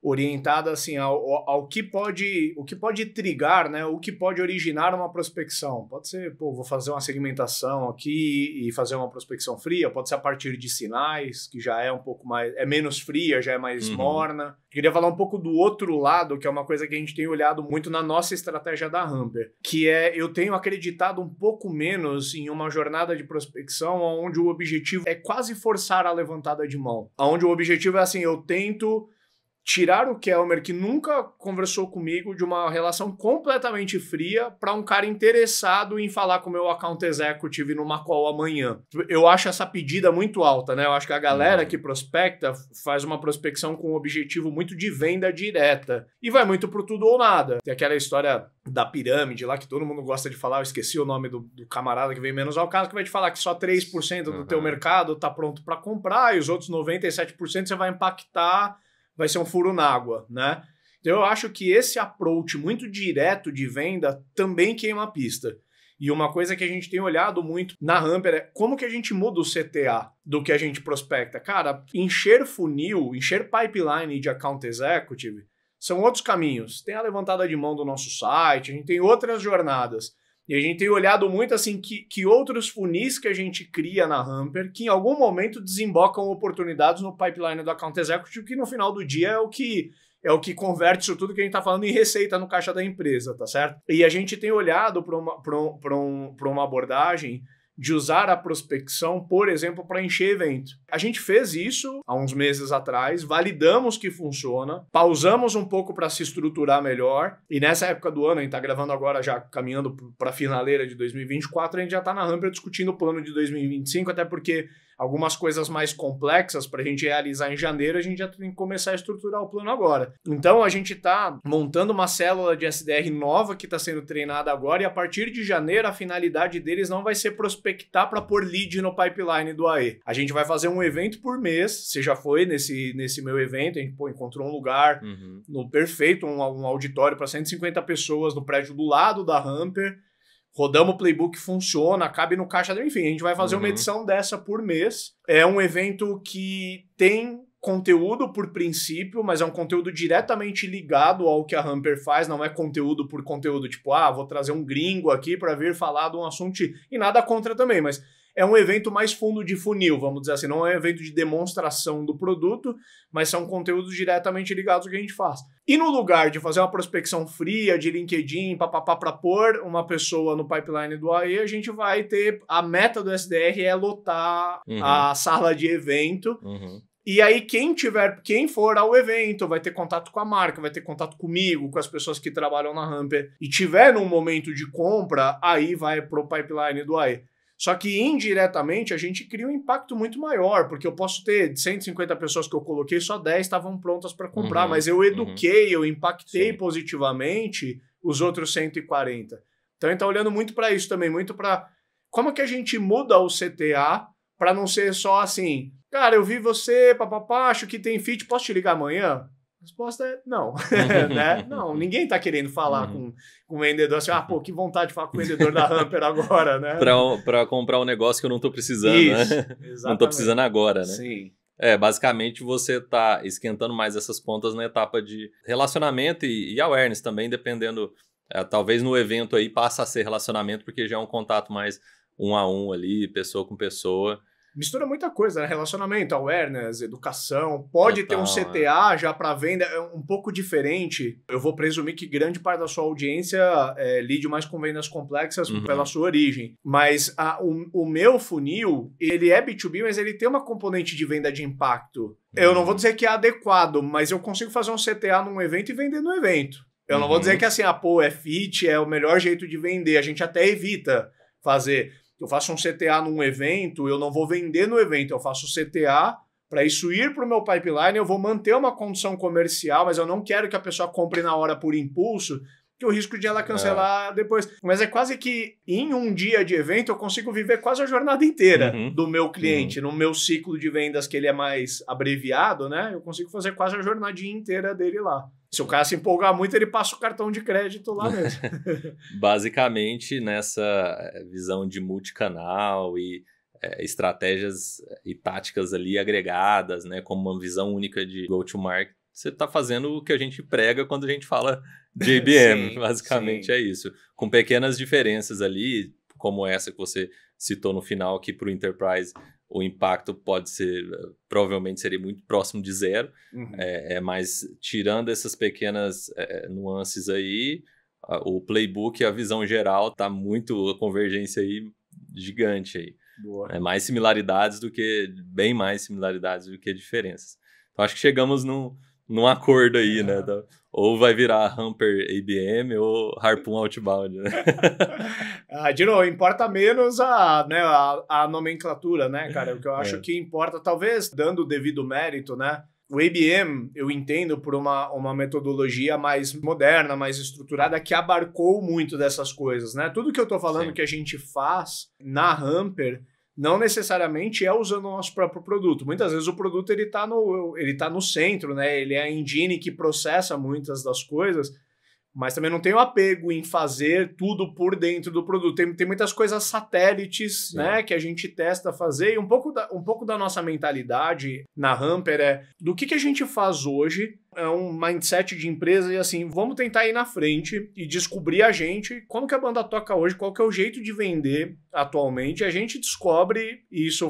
orientada assim ao que pode trigar, né? O que pode originar uma prospecção. Pode ser, vou fazer uma segmentação aqui e fazer uma prospecção fria, pode ser a partir de sinais, que já é um pouco mais, é menos fria, já é mais morna. Queria falar um pouco do outro lado, que é uma coisa que a gente tem olhado muito na nossa estratégia da Humper, que eu tenho acreditado um pouco menos em uma jornada de prospecção onde o objetivo é quase forçar a levantada de mão. Onde o objetivo é assim, eu tento tirar o Kelmer, que nunca conversou comigo, de uma relação completamente fria para um cara interessado em falar com o meu account executive numa call amanhã. Eu acho essa pedida muito alta, né? Eu acho que a galera que prospecta faz uma prospecção com um objetivo muito de venda direta. E vai muito pro tudo ou nada. Tem aquela história da pirâmide lá, que todo mundo gosta de falar, eu esqueci o nome do camarada que vem menos ao caso, que vai te falar que só 3% do teu mercado tá pronto para comprar e os outros 97% você vai impactar, vai ser um furo na água, né? Então eu acho que esse approach muito direto de venda também queima a pista. E uma coisa que a gente tem olhado muito na Humper é como que a gente muda o CTA do que a gente prospecta. Cara, encher funil, encher pipeline de account executive são outros caminhos. Tem a levantada de mão do nosso site, a gente tem outras jornadas. E a gente tem olhado muito assim que outros funis que a gente cria na Humper, que em algum momento desembocam oportunidades no pipeline do account executive, que no final do dia é o que converte isso tudo que a gente está falando em receita no caixa da empresa, tá certo? E a gente tem olhado para uma abordagem de usar a prospecção, por exemplo, para encher evento. A gente fez isso há uns meses atrás, validamos que funciona, pausamos um pouco para se estruturar melhor, e nessa época do ano, a gente está gravando agora já caminhando para a finaleira de 2024, a gente já está na Humper discutindo o plano de 2025, até porque algumas coisas mais complexas para a gente realizar em janeiro, a gente já tem que começar a estruturar o plano agora. Então, a gente está montando uma célula de SDR nova que está sendo treinada agora, e a partir de janeiro, a finalidade deles não vai ser prospectar para pôr lead no pipeline do AE. A gente vai fazer um evento por mês, você já foi nesse meu evento, a gente encontrou um lugar no perfeito, um auditório para 150 pessoas no prédio do lado da Humper, rodamos o playbook, funciona, cabe no caixa, enfim, a gente vai fazer uma edição dessa por mês. É um evento que tem conteúdo por princípio, mas é um conteúdo diretamente ligado ao que a Humper faz, não é conteúdo por conteúdo, tipo, vou trazer um gringo aqui para vir falar de um assunto, e nada contra também, mas é um evento mais fundo de funil, vamos dizer assim, não é um evento de demonstração do produto, mas são conteúdos diretamente ligados ao que a gente faz. E no lugar de fazer uma prospecção fria de LinkedIn, para pôr uma pessoa no pipeline do AE, a gente vai ter, a meta do SDR é lotar a sala de evento. E aí quem for ao evento vai ter contato com a marca, vai ter contato comigo, com as pessoas que trabalham na Humper, e tiver num momento de compra, aí vai pro pipeline do AE. Só que indiretamente a gente cria um impacto muito maior, porque eu posso ter de 150 pessoas que eu coloquei, só 10 estavam prontas para comprar, mas eu eduquei, eu impactei positivamente os outros 140. Então a gente está olhando muito para isso também, muito para como que a gente muda o CTA para não ser só assim, cara, eu vi você, papapá, acho que tem fit, posso te ligar amanhã? A resposta é não, né? Não, ninguém tá querendo falar com o vendedor assim, que vontade de falar com o vendedor da Humper agora, né? Pra comprar um negócio que eu não tô precisando, isso, né? Exatamente. Não tô precisando agora, né? Sim. Basicamente você tá esquentando mais essas pontas na etapa de relacionamento e awareness também, dependendo, talvez no evento aí passa a ser relacionamento, porque já é um contato mais 1 a 1 ali, pessoa com pessoa. mistura muita coisa, né? Relacionamento, awareness, educação. Pode ter um CTA já para venda, é um pouco diferente. Eu vou presumir que grande parte da sua audiência lide mais com vendas complexas pela sua origem. Mas o meu funil, ele é B2B, mas ele tem uma componente de venda de impacto. Eu não vou dizer que é adequado, mas eu consigo fazer um CTA num evento e vender no evento. Eu não vou dizer que assim, é fit, é o melhor jeito de vender. A gente até evita fazer... Eu faço um CTA num evento, eu não vou vender no evento, eu faço CTA para isso ir para o meu pipeline, eu vou manter uma condição comercial, mas eu não quero que a pessoa compre na hora por impulso, que o risco de ela cancelar depois. Mas é quase que em um dia de evento eu consigo viver quase a jornada inteira do meu cliente. No meu ciclo de vendas, que ele é mais abreviado, né? Eu consigo fazer quase a jornadinha inteira dele lá. Se o cara se empolgar muito, ele passa o cartão de crédito lá mesmo. Basicamente, nessa visão de multicanal e estratégias e táticas ali agregadas, né, como uma visão única de go-to-market, você está fazendo o que a gente prega quando a gente fala de IBM. Sim, basicamente é isso. Com pequenas diferenças ali, como essa que você citou no final, que para o Enterprise o impacto pode ser, provavelmente seria muito próximo de zero, mas tirando essas pequenas nuances aí, o playbook, a visão geral, tá muito, a convergência aí gigante aí. Boa. Mais similaridades bem mais similaridades do que diferenças. Então acho que chegamos num acordo aí, né? Ou vai virar Humper IBM ou Harpoon Outbound, né? De novo, importa menos a nomenclatura, né, cara? O que eu acho que importa, talvez dando o devido mérito, né? O IBM, eu entendo por uma metodologia mais moderna, mais estruturada, que abarcou muito dessas coisas, né? Tudo que eu tô falando que a gente faz na Humper não necessariamente é usando o nosso próprio produto. Muitas vezes o produto ele tá no centro, né? Ele é a engine que processa muitas das coisas, mas também não tem o apego em fazer tudo por dentro do produto. Tem muitas coisas satélites, né, que a gente testa fazer, e um pouco da nossa mentalidade na Humper é do que a gente faz hoje, é um mindset de empresa e assim, vamos tentar ir na frente e descobrir a gente, como que a banda toca hoje, qual que é o jeito de vender atualmente, a gente descobre isso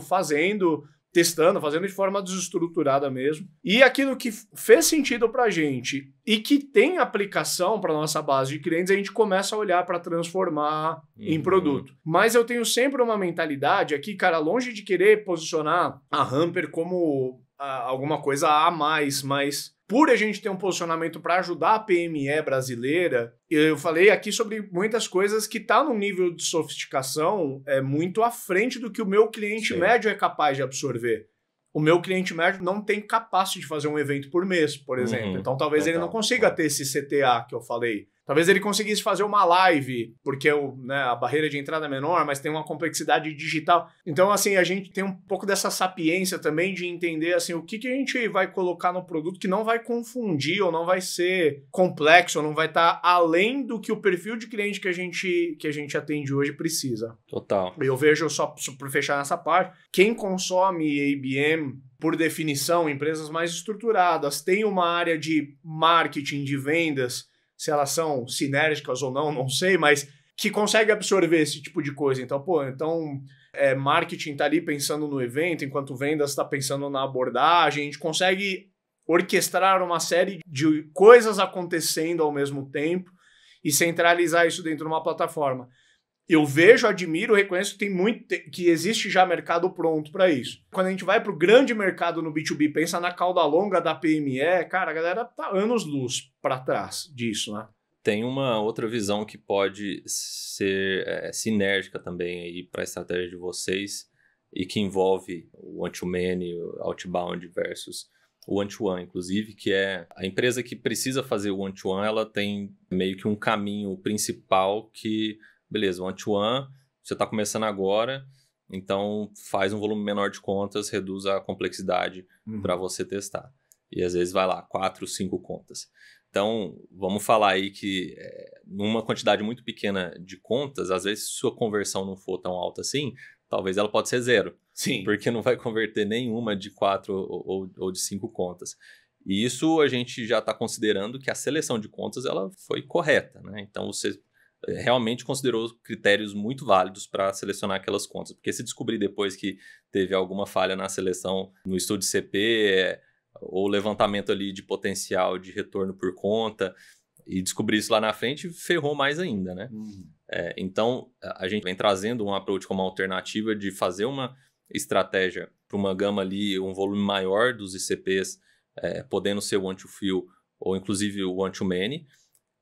testando, fazendo de forma desestruturada mesmo. E aquilo que fez sentido pra gente e que tem aplicação para nossa base de clientes, a gente começa a olhar para transformar em produto. Mas eu tenho sempre uma mentalidade aqui, cara, longe de querer posicionar a Humper como alguma coisa a mais, mas por a gente ter um posicionamento para ajudar a PME brasileira, eu falei aqui sobre muitas coisas que tá num nível de sofisticação muito à frente do que o meu cliente médio é capaz de absorver. O meu cliente médio não tem capacidade de fazer um evento por mês, por exemplo. Então talvez ele não consiga ter esse CTA que eu falei. Talvez ele conseguisse fazer uma live, porque a barreira de entrada é menor, mas tem uma complexidade digital. Então, assim, a gente tem um pouco dessa sapiência também de entender assim, o que a gente vai colocar no produto que não vai confundir, ou não vai ser complexo, ou não vai estar além do que o perfil de cliente que a gente atende hoje precisa. Total. Eu vejo, só para fechar nessa parte, quem consome IBM, por definição, empresas mais estruturadas, tem uma área de marketing, de vendas, se elas são sinérgicas ou não sei, mas que consegue absorver esse tipo de coisa. Então, marketing tá ali pensando no evento, enquanto vendas está pensando na abordagem, a gente consegue orquestrar uma série de coisas acontecendo ao mesmo tempo e centralizar isso dentro de uma plataforma. Eu vejo, admiro, reconheço que existe já mercado pronto para isso. Quando a gente vai para o grande mercado no B2B, pensa na cauda longa da PME, cara, a galera tá anos-luz para trás disso, né? Tem uma outra visão que pode ser sinérgica também aí para a estratégia de vocês e que envolve o one-to-many, o outbound versus o one-to-one, inclusive, que é a empresa que precisa fazer o one-to-one, ela tem meio que um caminho principal que... Beleza, one-to-one, você está começando agora, então faz um volume menor de contas, reduz a complexidade para você testar. E às vezes vai lá, 4, 5 contas. Então, vamos falar aí que numa quantidade muito pequena de contas, às vezes se sua conversão não for tão alta assim, talvez ela pode ser 0. Sim. Porque não vai converter nenhuma de 4 ou de 5 contas. E isso a gente já está considerando que a seleção de contas ela foi correta, né? Então, você realmente considerou critérios muito válidos para selecionar aquelas contas. Porque se descobrir depois que teve alguma falha na seleção, no estudo de CP, ou levantamento ali de potencial de retorno por conta, e descobrir isso lá na frente, ferrou mais ainda, né? Então, a gente vem trazendo um approach como alternativa de fazer uma estratégia para uma gama ali, um volume maior dos ICPs, podendo ser o one-to-few ou inclusive o one-to-many,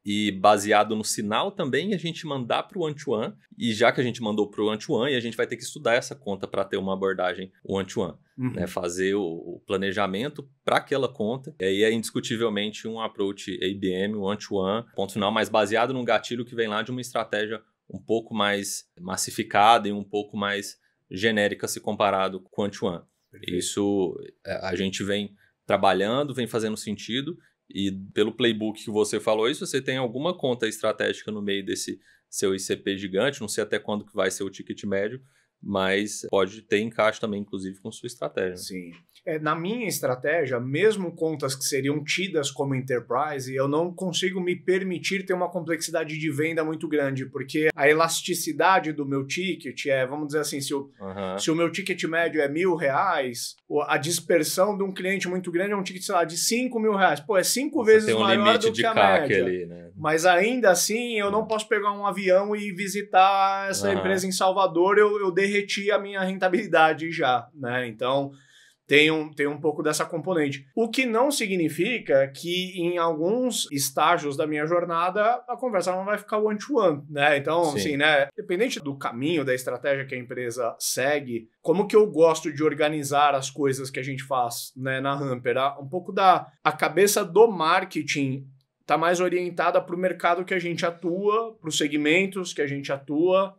e baseado no sinal também a gente mandar para o one-to-one, e já que a gente mandou para o one-to-one, a gente vai ter que estudar essa conta para ter uma abordagem one-to-one, né? Fazer o planejamento para aquela conta, e aí é indiscutivelmente um approach ABM, one-to-one, ponto final, mas baseado num gatilho que vem lá de uma estratégia um pouco mais massificada e um pouco mais genérica se comparado com o one-to-one. Isso a gente vem trabalhando, vem fazendo sentido, e pelo playbook que você falou isso, você tem alguma conta estratégica no meio desse seu ICP gigante, não sei até quando que vai ser o ticket médio, mas pode ter encaixe também, inclusive, com sua estratégia. Sim. Na minha estratégia, mesmo contas que seriam tidas como enterprise, eu não consigo me permitir ter uma complexidade de venda muito grande, porque a elasticidade do meu ticket vamos dizer assim, se o meu ticket médio é R$1.000, a dispersão de um cliente muito grande é um ticket, sei lá, de R$5.000. Pô, é 5 vezes maior do que a média. Ali, né? Mas ainda assim, eu não posso pegar um avião e visitar essa empresa em Salvador, eu derreti a minha rentabilidade já, né? Então, tem um pouco dessa componente. O que não significa que em alguns estágios da minha jornada a conversa não vai ficar one-to-one, né? Então, assim, né? Dependente do caminho, da estratégia que a empresa segue, como que eu gosto de organizar as coisas que a gente faz, né, na Hamper? Um pouco a cabeça do marketing está mais orientada para o mercado que a gente atua, para os segmentos que a gente atua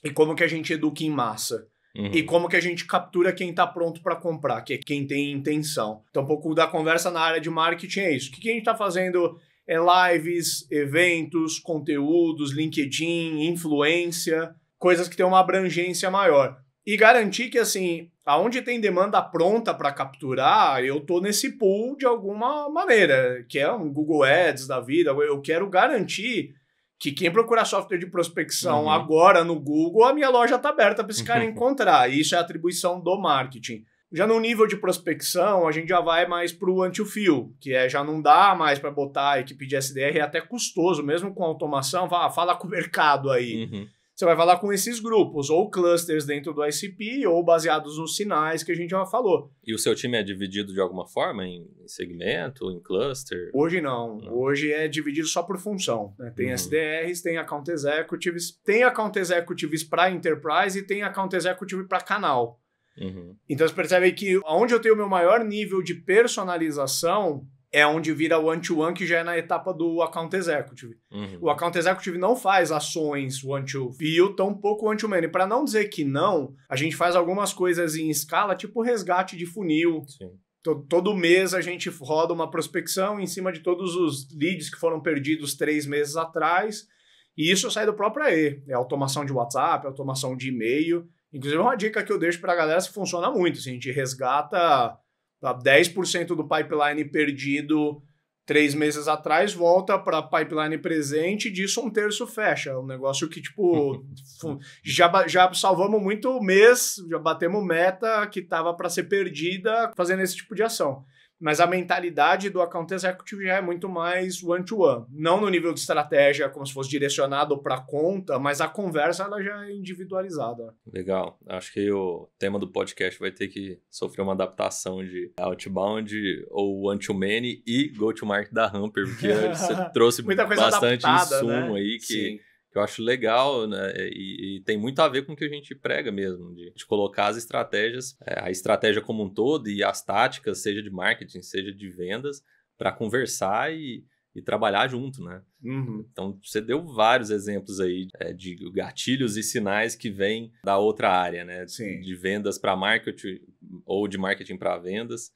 e como que a gente educa em massa. E como que a gente captura quem está pronto para comprar, que é quem tem intenção. Então, um pouco da conversa na área de marketing é isso. O que a gente está fazendo é lives, eventos, conteúdos, LinkedIn, influência, coisas que têm uma abrangência maior. E garantir que, assim, aonde tem demanda pronta para capturar, eu tô nesse pool de alguma maneira, que é um Google Ads da vida. Eu quero garantir que quem procurar software de prospecção agora no Google, a minha loja está aberta para esse cara encontrar. E isso é atribuição do marketing. Já no nível de prospecção, a gente já vai mais para o one-to-few, que já não dá mais para botar a equipe de SDR, é até custoso, mesmo com automação, fala com o mercado aí. Você vai falar com esses grupos, ou clusters dentro do ICP, ou baseados nos sinais que a gente já falou. E o seu time é dividido de alguma forma em segmento, em cluster? Hoje não. Hoje é dividido só por função, né? Tem SDRs, tem Account Executives para Enterprise e tem Account Executive para canal. Então você percebe que onde eu tenho o meu maior nível de personalização é onde vira one-to-one, que já é na etapa do Account Executive. O Account Executive não faz ações one-to-few, tampouco one-to-many. Para não dizer que não, a gente faz algumas coisas em escala, tipo resgate de funil. Todo mês a gente roda uma prospecção em cima de todos os leads que foram perdidos 3 meses atrás. E isso sai do próprio AE. É automação de WhatsApp, automação de e-mail. Inclusive, uma dica que eu deixo para a galera, se funciona muito. Se a gente resgata 10% do pipeline perdido 3 meses atrás, volta para pipeline presente, disso 1/3 fecha. Um negócio que, tipo, já salvamos muito mês, já batemos meta que estava para ser perdida fazendo esse tipo de ação. Mas a mentalidade do Account Executive já é muito mais one-to-one. Não no nível de estratégia, como se fosse direcionado para a conta, mas a conversa ela já é individualizada. Legal. Acho que o tema do podcast vai ter que sofrer uma adaptação de outbound ou one-to-many e go-to-market da Hamper, porque você trouxe bastante insumo, né? Aí que eu acho legal, né? E tem muito a ver com o que a gente prega mesmo, de colocar as estratégias, a estratégia como um todo e as táticas, seja de marketing, seja de vendas, para conversar e trabalhar junto, né? Então, você deu vários exemplos aí de gatilhos e sinais que vêm da outra área, né? De vendas para marketing ou de marketing para vendas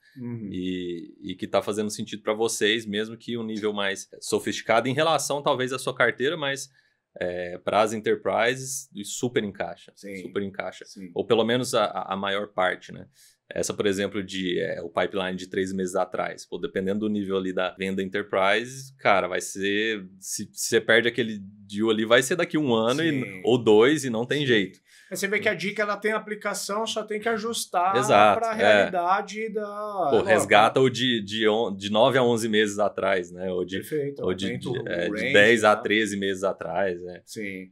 e que está fazendo sentido para vocês, mesmo que um nível mais sofisticado em relação, talvez, à sua carteira, mas Para as enterprises, super encaixa. Sim. Super encaixa. Sim. Ou pelo menos a maior parte, né? Essa, por exemplo, o pipeline de 3 meses atrás. Pô, dependendo do nível ali da venda enterprise, cara, vai ser... Se você perde aquele deal ali, vai ser daqui 1 ano ou 2 e não tem jeito. Mas você vê que a dica ela tem aplicação, só tem que ajustar para a realidade da... Pô, resgata o de 9 a 11 meses atrás, né? Perfeito. Ou de 10 a 13 meses atrás, né? Sim.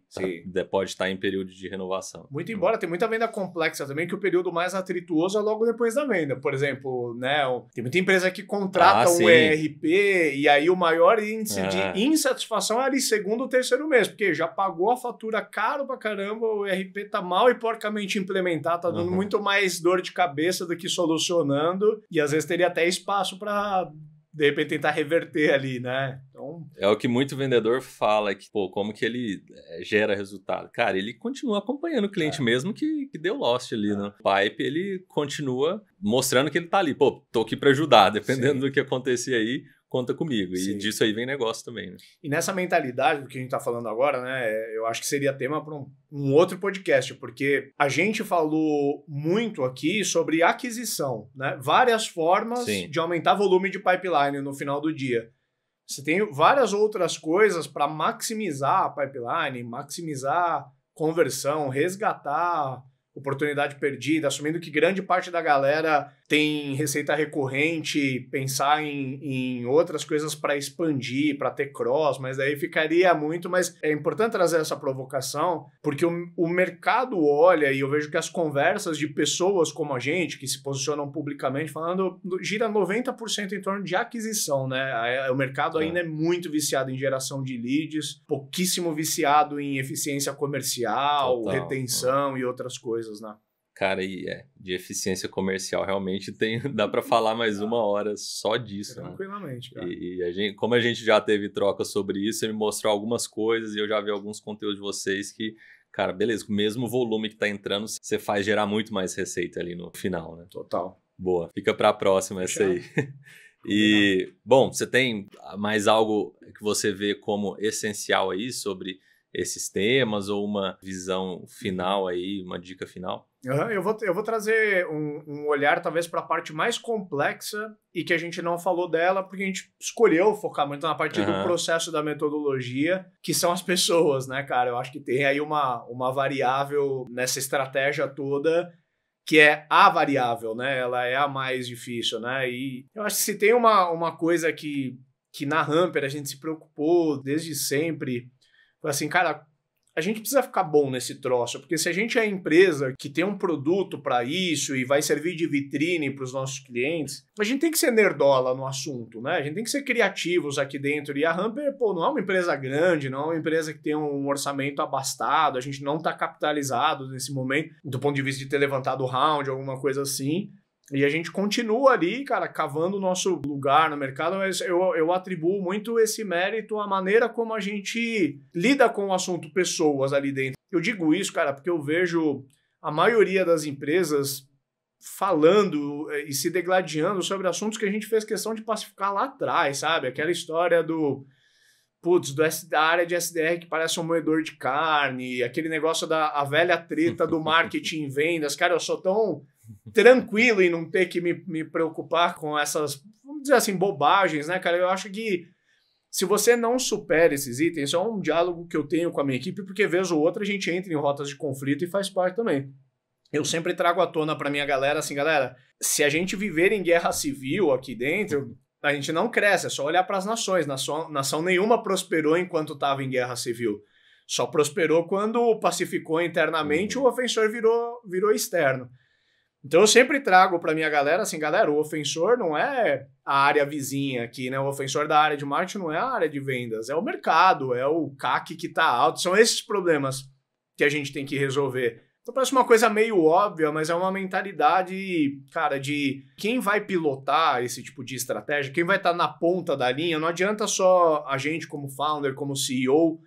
Pode estar em período de renovação. Muito embora, tem muita venda complexa também, que o período mais atrituoso é logo depois da venda. Por exemplo, né? Tem muita empresa que contrata um ERP e aí o maior índice de insatisfação é ali segundo ou terceiro mês, porque já pagou a fatura caro pra caramba, o ERP tá mal e porcamente implementado, tá dando muito mais dor de cabeça do que solucionando, e às vezes teria até espaço para de repente tentar reverter ali, né? Então... É o que muito vendedor fala, que, pô, como que ele gera resultado. Cara, ele continua acompanhando o cliente mesmo que deu lost ali no pipe, ele continua mostrando que ele tá ali. Pô, tô aqui para ajudar, dependendo do que acontecer aí, conta comigo. E disso aí vem negócio também, né? E nessa mentalidade do que a gente tá falando agora, né, eu acho que seria tema para um outro podcast, porque a gente falou muito aqui sobre aquisição, né? Várias formas de aumentar volume de pipeline no final do dia. Você tem várias outras coisas para maximizar a pipeline, maximizar conversão, resgatar oportunidade perdida, assumindo que grande parte da galera tem receita recorrente, pensar em outras coisas para expandir, para ter cross, mas daí ficaria muito, mas é importante trazer essa provocação, porque o mercado olha, e eu vejo que as conversas de pessoas como a gente, que se posicionam publicamente, falando, gira 90% em torno de aquisição, né? O mercado ainda é muito viciado em geração de leads, pouquíssimo viciado em eficiência comercial, retenção e outras coisas, né? Cara, de eficiência comercial, realmente dá para falar mais 1 hora só disso. Tranquilamente, né? Cara. E como a gente já teve troca sobre isso, você me mostrou algumas coisas e eu já vi alguns conteúdos de vocês que, cara, beleza, com o mesmo volume que tá entrando, você faz gerar muito mais receita ali no final, né? Total. Boa, fica para a próxima essa aí. E, bom, você tem mais algo que você vê como essencial aí sobre esses temas ou uma visão final aí, uma dica final? Eu vou trazer um olhar talvez para a parte mais complexa e que a gente não falou dela porque a gente escolheu focar muito na parte do processo da metodologia, que são as pessoas, né, cara? Eu acho que tem aí uma variável nessa estratégia toda que é a variável, né? Ela é a mais difícil, né? E eu acho que se tem uma coisa que na Hamper a gente se preocupou desde sempre, foi assim, cara, a gente precisa ficar bom nesse troço, porque se a gente é a empresa que tem um produto para isso e vai servir de vitrine para os nossos clientes, a gente tem que ser nerdola no assunto, né? A gente tem que ser criativos aqui dentro. E a Hamper, pô, não é uma empresa grande, não é uma empresa que tem um orçamento abastado, a gente não está capitalizado nesse momento, do ponto de vista de ter levantado o round, alguma coisa assim. E a gente continua ali, cara, cavando o nosso lugar no mercado, mas eu atribuo muito esse mérito à maneira como a gente lida com o assunto pessoas ali dentro. Eu digo isso, cara, porque eu vejo a maioria das empresas falando e se degladiando sobre assuntos que a gente fez questão de pacificar lá atrás, sabe? Aquela história da área de SDR que parece um moedor de carne, aquele negócio a velha treta do marketing e vendas. Cara, eu sou tão tranquilo em não ter que me preocupar com essas, vamos dizer assim, bobagens, né, cara? Eu acho que se você não supera esses itens, é um diálogo que eu tenho com a minha equipe, porque vez ou outra a gente entra em rotas de conflito e faz parte também. Eu sempre trago à tona pra minha galera, assim, galera, se a gente viver em guerra civil aqui dentro, a gente não cresce, é só olhar para as nações. Nação nenhuma prosperou enquanto estava em guerra civil. Só prosperou quando pacificou internamente, o ofensor virou externo. Então eu sempre trago para minha galera assim, galera, o ofensor não é a área vizinha aqui, né? O ofensor da área de marketing não é a área de vendas, é o mercado, é o CAC que tá alto. São esses problemas que a gente tem que resolver. Então parece uma coisa meio óbvia, mas é uma mentalidade, cara, de quem vai pilotar esse tipo de estratégia, quem vai estar na ponta da linha. Não adianta só a gente como founder, como CEO,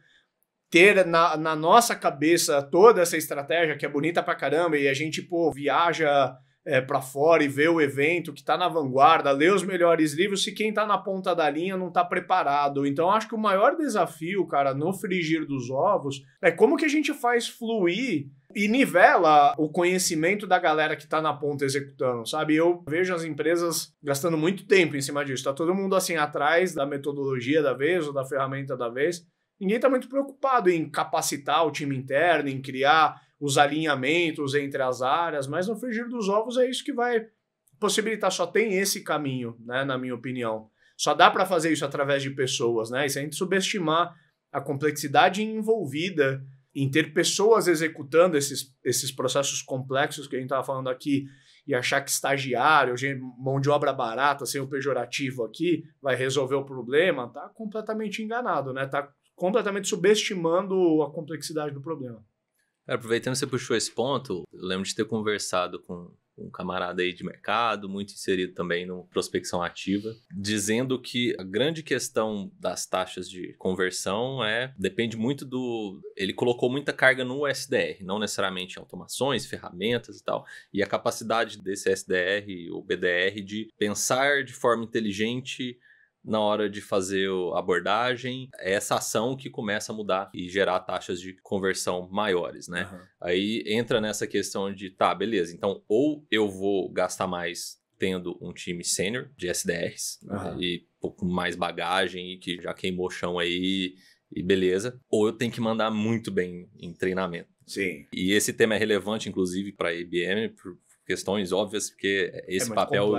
ter na nossa cabeça toda essa estratégia que é bonita pra caramba e a gente, pô, viaja para fora e ver o evento, que está na vanguarda, ler os melhores livros, se quem está na ponta da linha não está preparado. Então, acho que o maior desafio, cara, no frigir dos ovos, é como que a gente faz fluir e nivela o conhecimento da galera que está na ponta executando, sabe? Eu vejo as empresas gastando muito tempo em cima disso. Tá todo mundo assim atrás da metodologia da vez ou da ferramenta da vez. Ninguém está muito preocupado em capacitar o time interno, em criar os alinhamentos entre as áreas, mas no frigir dos ovos é isso que vai possibilitar. Só tem esse caminho, né, na minha opinião. Só dá para fazer isso através de pessoas, né? E se a gente subestimar a complexidade envolvida em ter pessoas executando esses processos complexos que a gente estava falando aqui e achar que estagiário, mão de obra barata, sem o pejorativo aqui, vai resolver o problema, tá completamente enganado, né? Tá completamente subestimando a complexidade do problema. Aproveitando que você puxou esse ponto, eu lembro de ter conversado com um camarada aí de mercado, muito inserido também no prospecção ativa, dizendo que a grande questão das taxas de conversão depende muito ele colocou muita carga no SDR, não necessariamente em automações, ferramentas e tal, e a capacidade desse SDR ou BDR de pensar de forma inteligente na hora de fazer a abordagem, é essa ação que começa a mudar e gerar taxas de conversão maiores, né? Uhum. Aí entra nessa questão de, tá, beleza, então ou eu vou gastar mais tendo um time sênior de SDRs, né, e com mais bagagem e que já queimou o chão aí e beleza, ou eu tenho que mandar muito bem em treinamento. Sim. E esse tema é relevante, inclusive, para a IBM, por questões óbvias, porque esse papel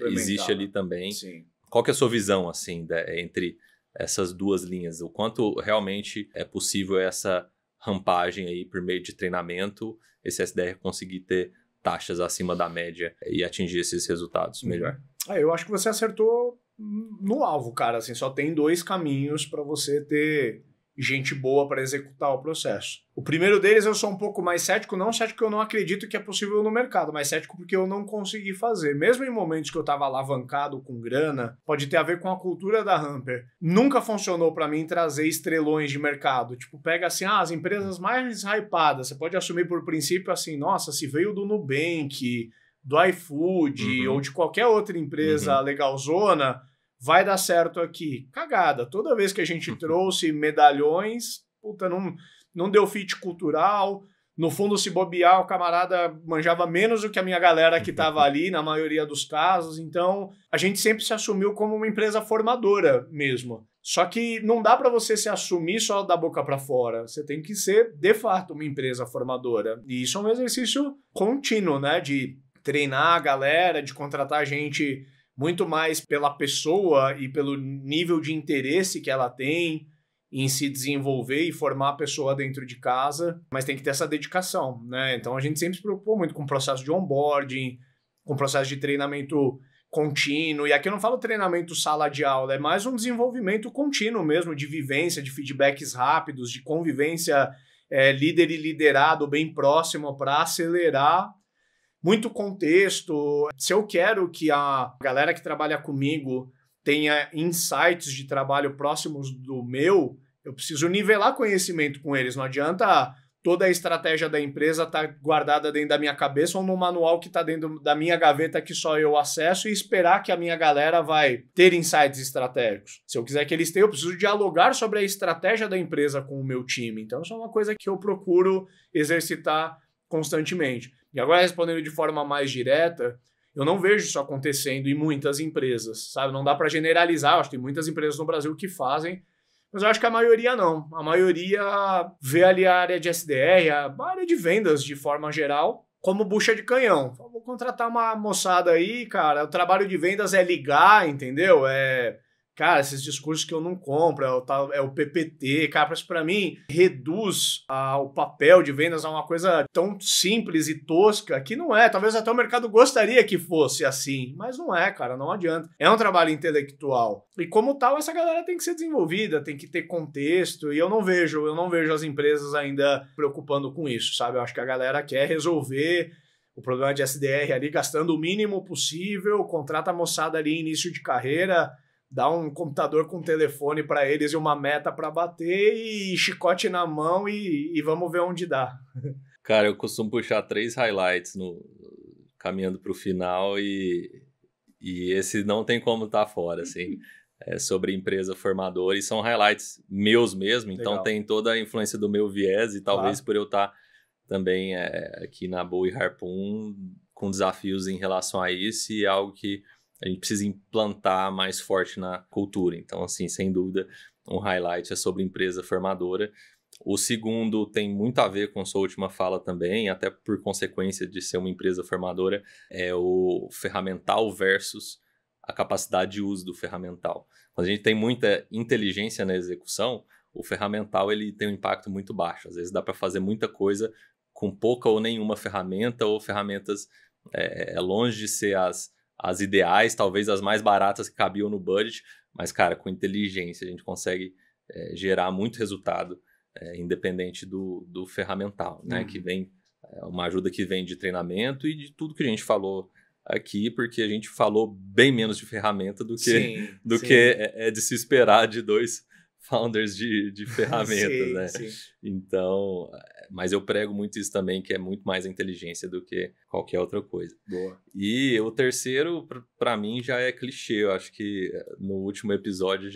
existe ali também. Sim. Qual que é a sua visão, assim, entre essas duas linhas? O quanto realmente é possível essa rampagem aí por meio de treinamento, esse SDR conseguir ter taxas acima da média e atingir esses resultados melhor? Eu acho que você acertou no alvo, cara. Assim, só tem 2 caminhos para você ter gente boa para executar o processo. O primeiro deles eu sou um pouco mais cético, não cético porque eu não acredito que é possível no mercado, mas cético porque eu não consegui fazer. Mesmo em momentos que eu estava alavancado com grana, pode ter a ver com a cultura da Hamper. Nunca funcionou para mim trazer estrelões de mercado. Tipo, pega assim, as empresas mais hypadas, você pode assumir por princípio assim, nossa, se veio do Nubank, do iFood ou de qualquer outra empresa legalzona, vai dar certo aqui. Cagada. Toda vez que a gente trouxe medalhões, puta, não deu fit cultural. No fundo, se bobear, o camarada manjava menos do que a minha galera que estava ali, na maioria dos casos. Então, a gente sempre se assumiu como uma empresa formadora mesmo. Só que não dá para você se assumir só da boca para fora. Você tem que ser, de fato, uma empresa formadora. E isso é um exercício contínuo, né? De treinar a galera, de contratar gente muito mais pela pessoa e pelo nível de interesse que ela tem em se desenvolver e formar a pessoa dentro de casa, mas tem que ter essa dedicação, né? Então a gente sempre se preocupou muito com o processo de onboarding, com o processo de treinamento contínuo, e aqui eu não falo treinamento sala de aula, é mais um desenvolvimento contínuo mesmo, de vivência, de feedbacks rápidos, de convivência líder e liderado bem próximo para acelerar muito contexto. Se eu quero que a galera que trabalha comigo tenha insights de trabalho próximos do meu, eu preciso nivelar conhecimento com eles. Não adianta toda a estratégia da empresa estar guardada dentro da minha cabeça ou no manual que está dentro da minha gaveta que só eu acesso e esperar que a minha galera vai ter insights estratégicos. Se eu quiser que eles tenham, eu preciso dialogar sobre a estratégia da empresa com o meu time. Então, isso é uma coisa que eu procuro exercitar constantemente. E agora, respondendo de forma mais direta, eu não vejo isso acontecendo em muitas empresas, sabe? Não dá para generalizar, eu acho que tem muitas empresas no Brasil que fazem, mas eu acho que a maioria não. A maioria vê ali a área de SDR, a área de vendas de forma geral, como bucha de canhão. Vou contratar uma moçada aí, cara, o trabalho de vendas é ligar, entendeu? Cara, esses discursos que eu não compro, é o PPT, cara, isso pra mim reduz o papel de vendas a uma coisa tão simples e tosca que não é. Talvez até o mercado gostaria que fosse assim, mas não é, cara, não adianta. É um trabalho intelectual. E como tal, essa galera tem que ser desenvolvida, tem que ter contexto, e eu não vejo as empresas ainda preocupando com isso, sabe? Eu acho que a galera quer resolver o problema de SDR ali, gastando o mínimo possível, contrata a moçada ali início de carreira, dá um computador com telefone para eles e uma meta para bater e chicote na mão e vamos ver onde dá. Cara, eu costumo puxar 3 highlights caminhando para o final e esse não tem como estar fora, assim. Sobre empresa formadora, e são highlights meus mesmo, então Legal. tem toda a influência do meu viés, e talvez por eu estar também aqui na Boa e Harpoon com desafios em relação a isso, e algo que a gente precisa implantar mais forte na cultura. Então, assim, sem dúvida, um highlight é sobre empresa formadora. O segundo tem muito a ver com sua última fala também, até por consequência de ser uma empresa formadora, é o ferramental versus a capacidade de uso do ferramental. Quando a gente tem muita inteligência na execução, o ferramental ele tem um impacto muito baixo. Às vezes dá para fazer muita coisa com pouca ou nenhuma ferramenta, ou ferramentas longe de ser as ideais, talvez as mais baratas que cabiam no budget, mas, cara, com inteligência a gente consegue gerar muito resultado, independente do ferramental, né? Que vem, uma ajuda que vem de treinamento e de tudo que a gente falou aqui, porque a gente falou bem menos de ferramenta do que que é de se esperar de dois founders de ferramentas, né? Sim. Então, mas eu prego muito isso também, que é muito mais a inteligência do que qualquer outra coisa. Boa. E o terceiro, para mim, já é clichê. Eu acho que no último episódio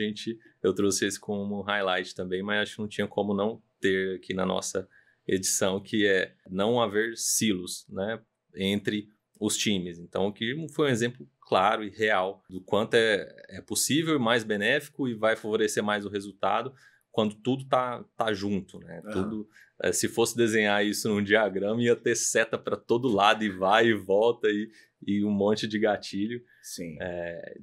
eu trouxe esse como um highlight também, mas acho que não tinha como não ter aqui na nossa edição, que é não haver silos, né, entre os times. Então, que foi um exemplo claro e real do quanto é possível e mais benéfico e vai favorecer mais o resultado quando tudo tá junto, né? Tudo, se fosse desenhar isso num diagrama, ia ter seta para todo lado e vai e volta e um monte de gatilho. Sim.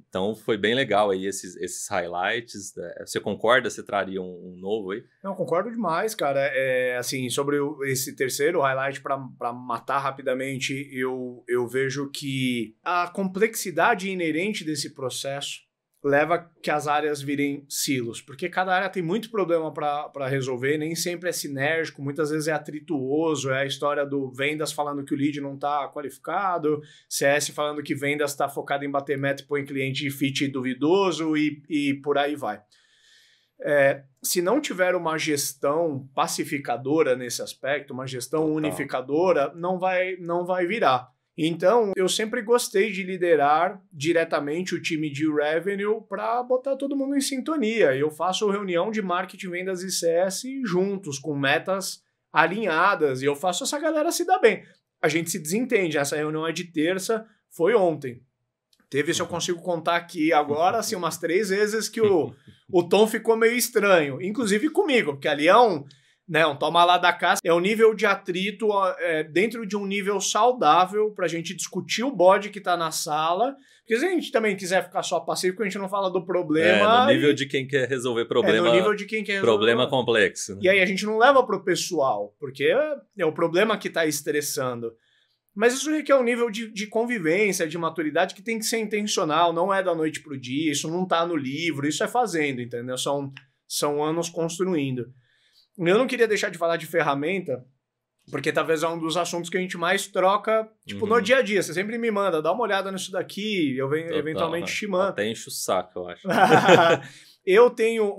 Então foi bem legal aí esses highlights. Você concorda? Você traria um novo aí? Não, concordo demais, cara. Assim, sobre esse terceiro highlight, para matar rapidamente, eu vejo que a complexidade inerente desse processo leva que as áreas virem silos, porque cada área tem muito problema para resolver, nem sempre é sinérgico, muitas vezes é atrituoso, é a história do vendas falando que o lead não está qualificado, CS falando que vendas está focado em bater meta e põe cliente de fit duvidoso e por aí vai. Se não tiver uma gestão pacificadora nesse aspecto, uma gestão unificadora, não vai virar. Então, eu sempre gostei de liderar diretamente o time de revenue para botar todo mundo em sintonia. Eu faço reunião de marketing, vendas e CS juntos, com metas alinhadas, e eu faço essa galera se dar bem. A gente se desentende, essa reunião é de terça, foi ontem. Teve, se eu consigo contar aqui agora, assim, umas 3 vezes que o tom ficou meio estranho, inclusive comigo, porque ali é um toma lá da casa, é um nível de atrito dentro de um nível saudável pra gente discutir o bode que tá na sala, porque se a gente também quiser ficar só passivo, a gente não fala do problema. No nível de quem quer resolver problema. No nível de quem quer resolver problema complexo. Né? E aí a gente não leva pro pessoal, porque é o problema que tá estressando. Mas isso requer um nível de convivência, de maturidade que tem que ser intencional, não é da noite pro dia, isso não tá no livro, isso é fazendo, entendeu? São anos construindo. Eu não queria deixar de falar de ferramenta, porque talvez é um dos assuntos que a gente mais troca, no dia a dia. Você sempre me manda, dá uma olhada nisso daqui, eu venho eventualmente te mando. Até enche o saco, eu acho. Eu tenho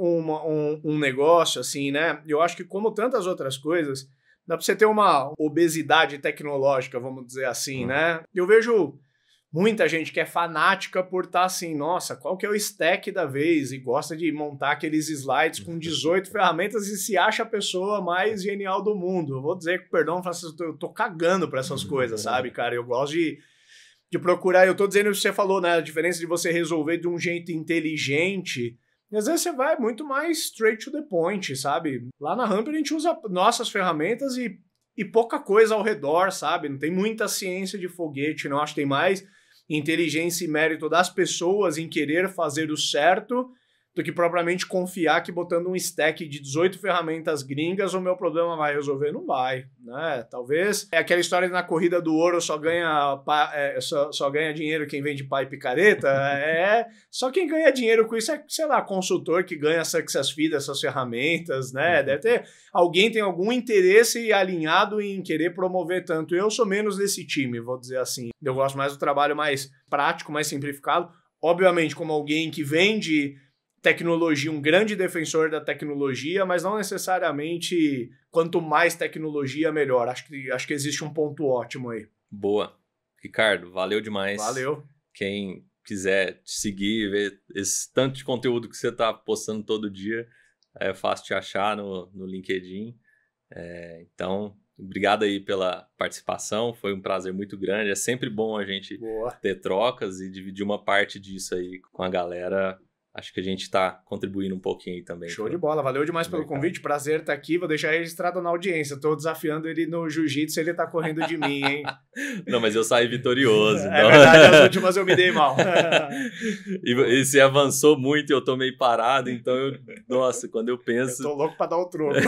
um negócio, assim, né? Eu acho que como tantas outras coisas, dá pra você ter uma obesidade tecnológica, vamos dizer assim, né? Eu vejo muita gente que é fanática por estar assim, nossa, qual que é o stack da vez? E gosta de montar aqueles slides com 18 ferramentas e se acha a pessoa mais genial do mundo. Eu vou dizer com perdão, Francisco, eu tô cagando pra essas coisas, sabe, cara? Eu gosto de procurar, eu tô dizendo o que você falou, né? A diferença de você resolver de um jeito inteligente. E às vezes você vai muito mais straight to the point, sabe? Lá na Ramp a gente usa nossas ferramentas e pouca coisa ao redor, sabe? Não tem muita ciência de foguete, não. Acho que tem mais inteligência e mérito das pessoas em querer fazer o certo do que propriamente confiar que botando um stack de 18 ferramentas gringas o meu problema vai resolver. Não vai, né? Talvez é aquela história de na corrida do ouro só ganha dinheiro quem vende pá e picareta. Só quem ganha dinheiro com isso é, sei lá, consultor que ganha success fee dessas ferramentas, né? Deve ter alguém tem algum interesse alinhado em querer promover tanto. Eu sou menos desse time, vou dizer assim. Eu gosto mais do trabalho mais prático, mais simplificado. Obviamente, como alguém que vende tecnologia, um grande defensor da tecnologia, mas não necessariamente quanto mais tecnologia, melhor. Acho que existe um ponto ótimo aí. Boa. O Ricardo, valeu demais. Valeu. Quem quiser te seguir, ver esse tanto de conteúdo que você está postando todo dia, é fácil te achar no LinkedIn. Então, obrigado aí pela participação, foi um prazer muito grande. É sempre bom a gente ter trocas e dividir uma parte disso aí com a galera. Acho que a gente está contribuindo um pouquinho aí também. Show de bola, valeu demais pelo convite, prazer estar aqui, vou deixar registrado na audiência, estou desafiando ele no jiu-jitsu, ele tá correndo de mim, hein? Não, mas eu saí vitorioso. É verdade, as últimas eu me dei mal. E você avançou muito e eu tô meio parado, então nossa, quando eu penso... Eu tô louco pra dar o troco.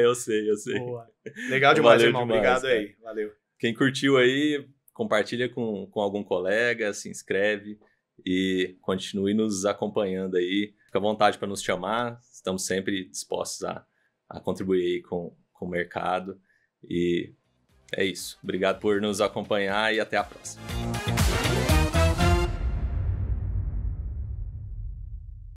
Eu sei. Boa. Legal demais, irmão, demais, obrigado cara. aí, valeu. Quem curtiu aí, compartilha com algum colega, se inscreve e continue nos acompanhando aí. Fica à vontade para nos chamar, estamos sempre dispostos a contribuir aí com o mercado. E é isso. Obrigado por nos acompanhar e até a próxima.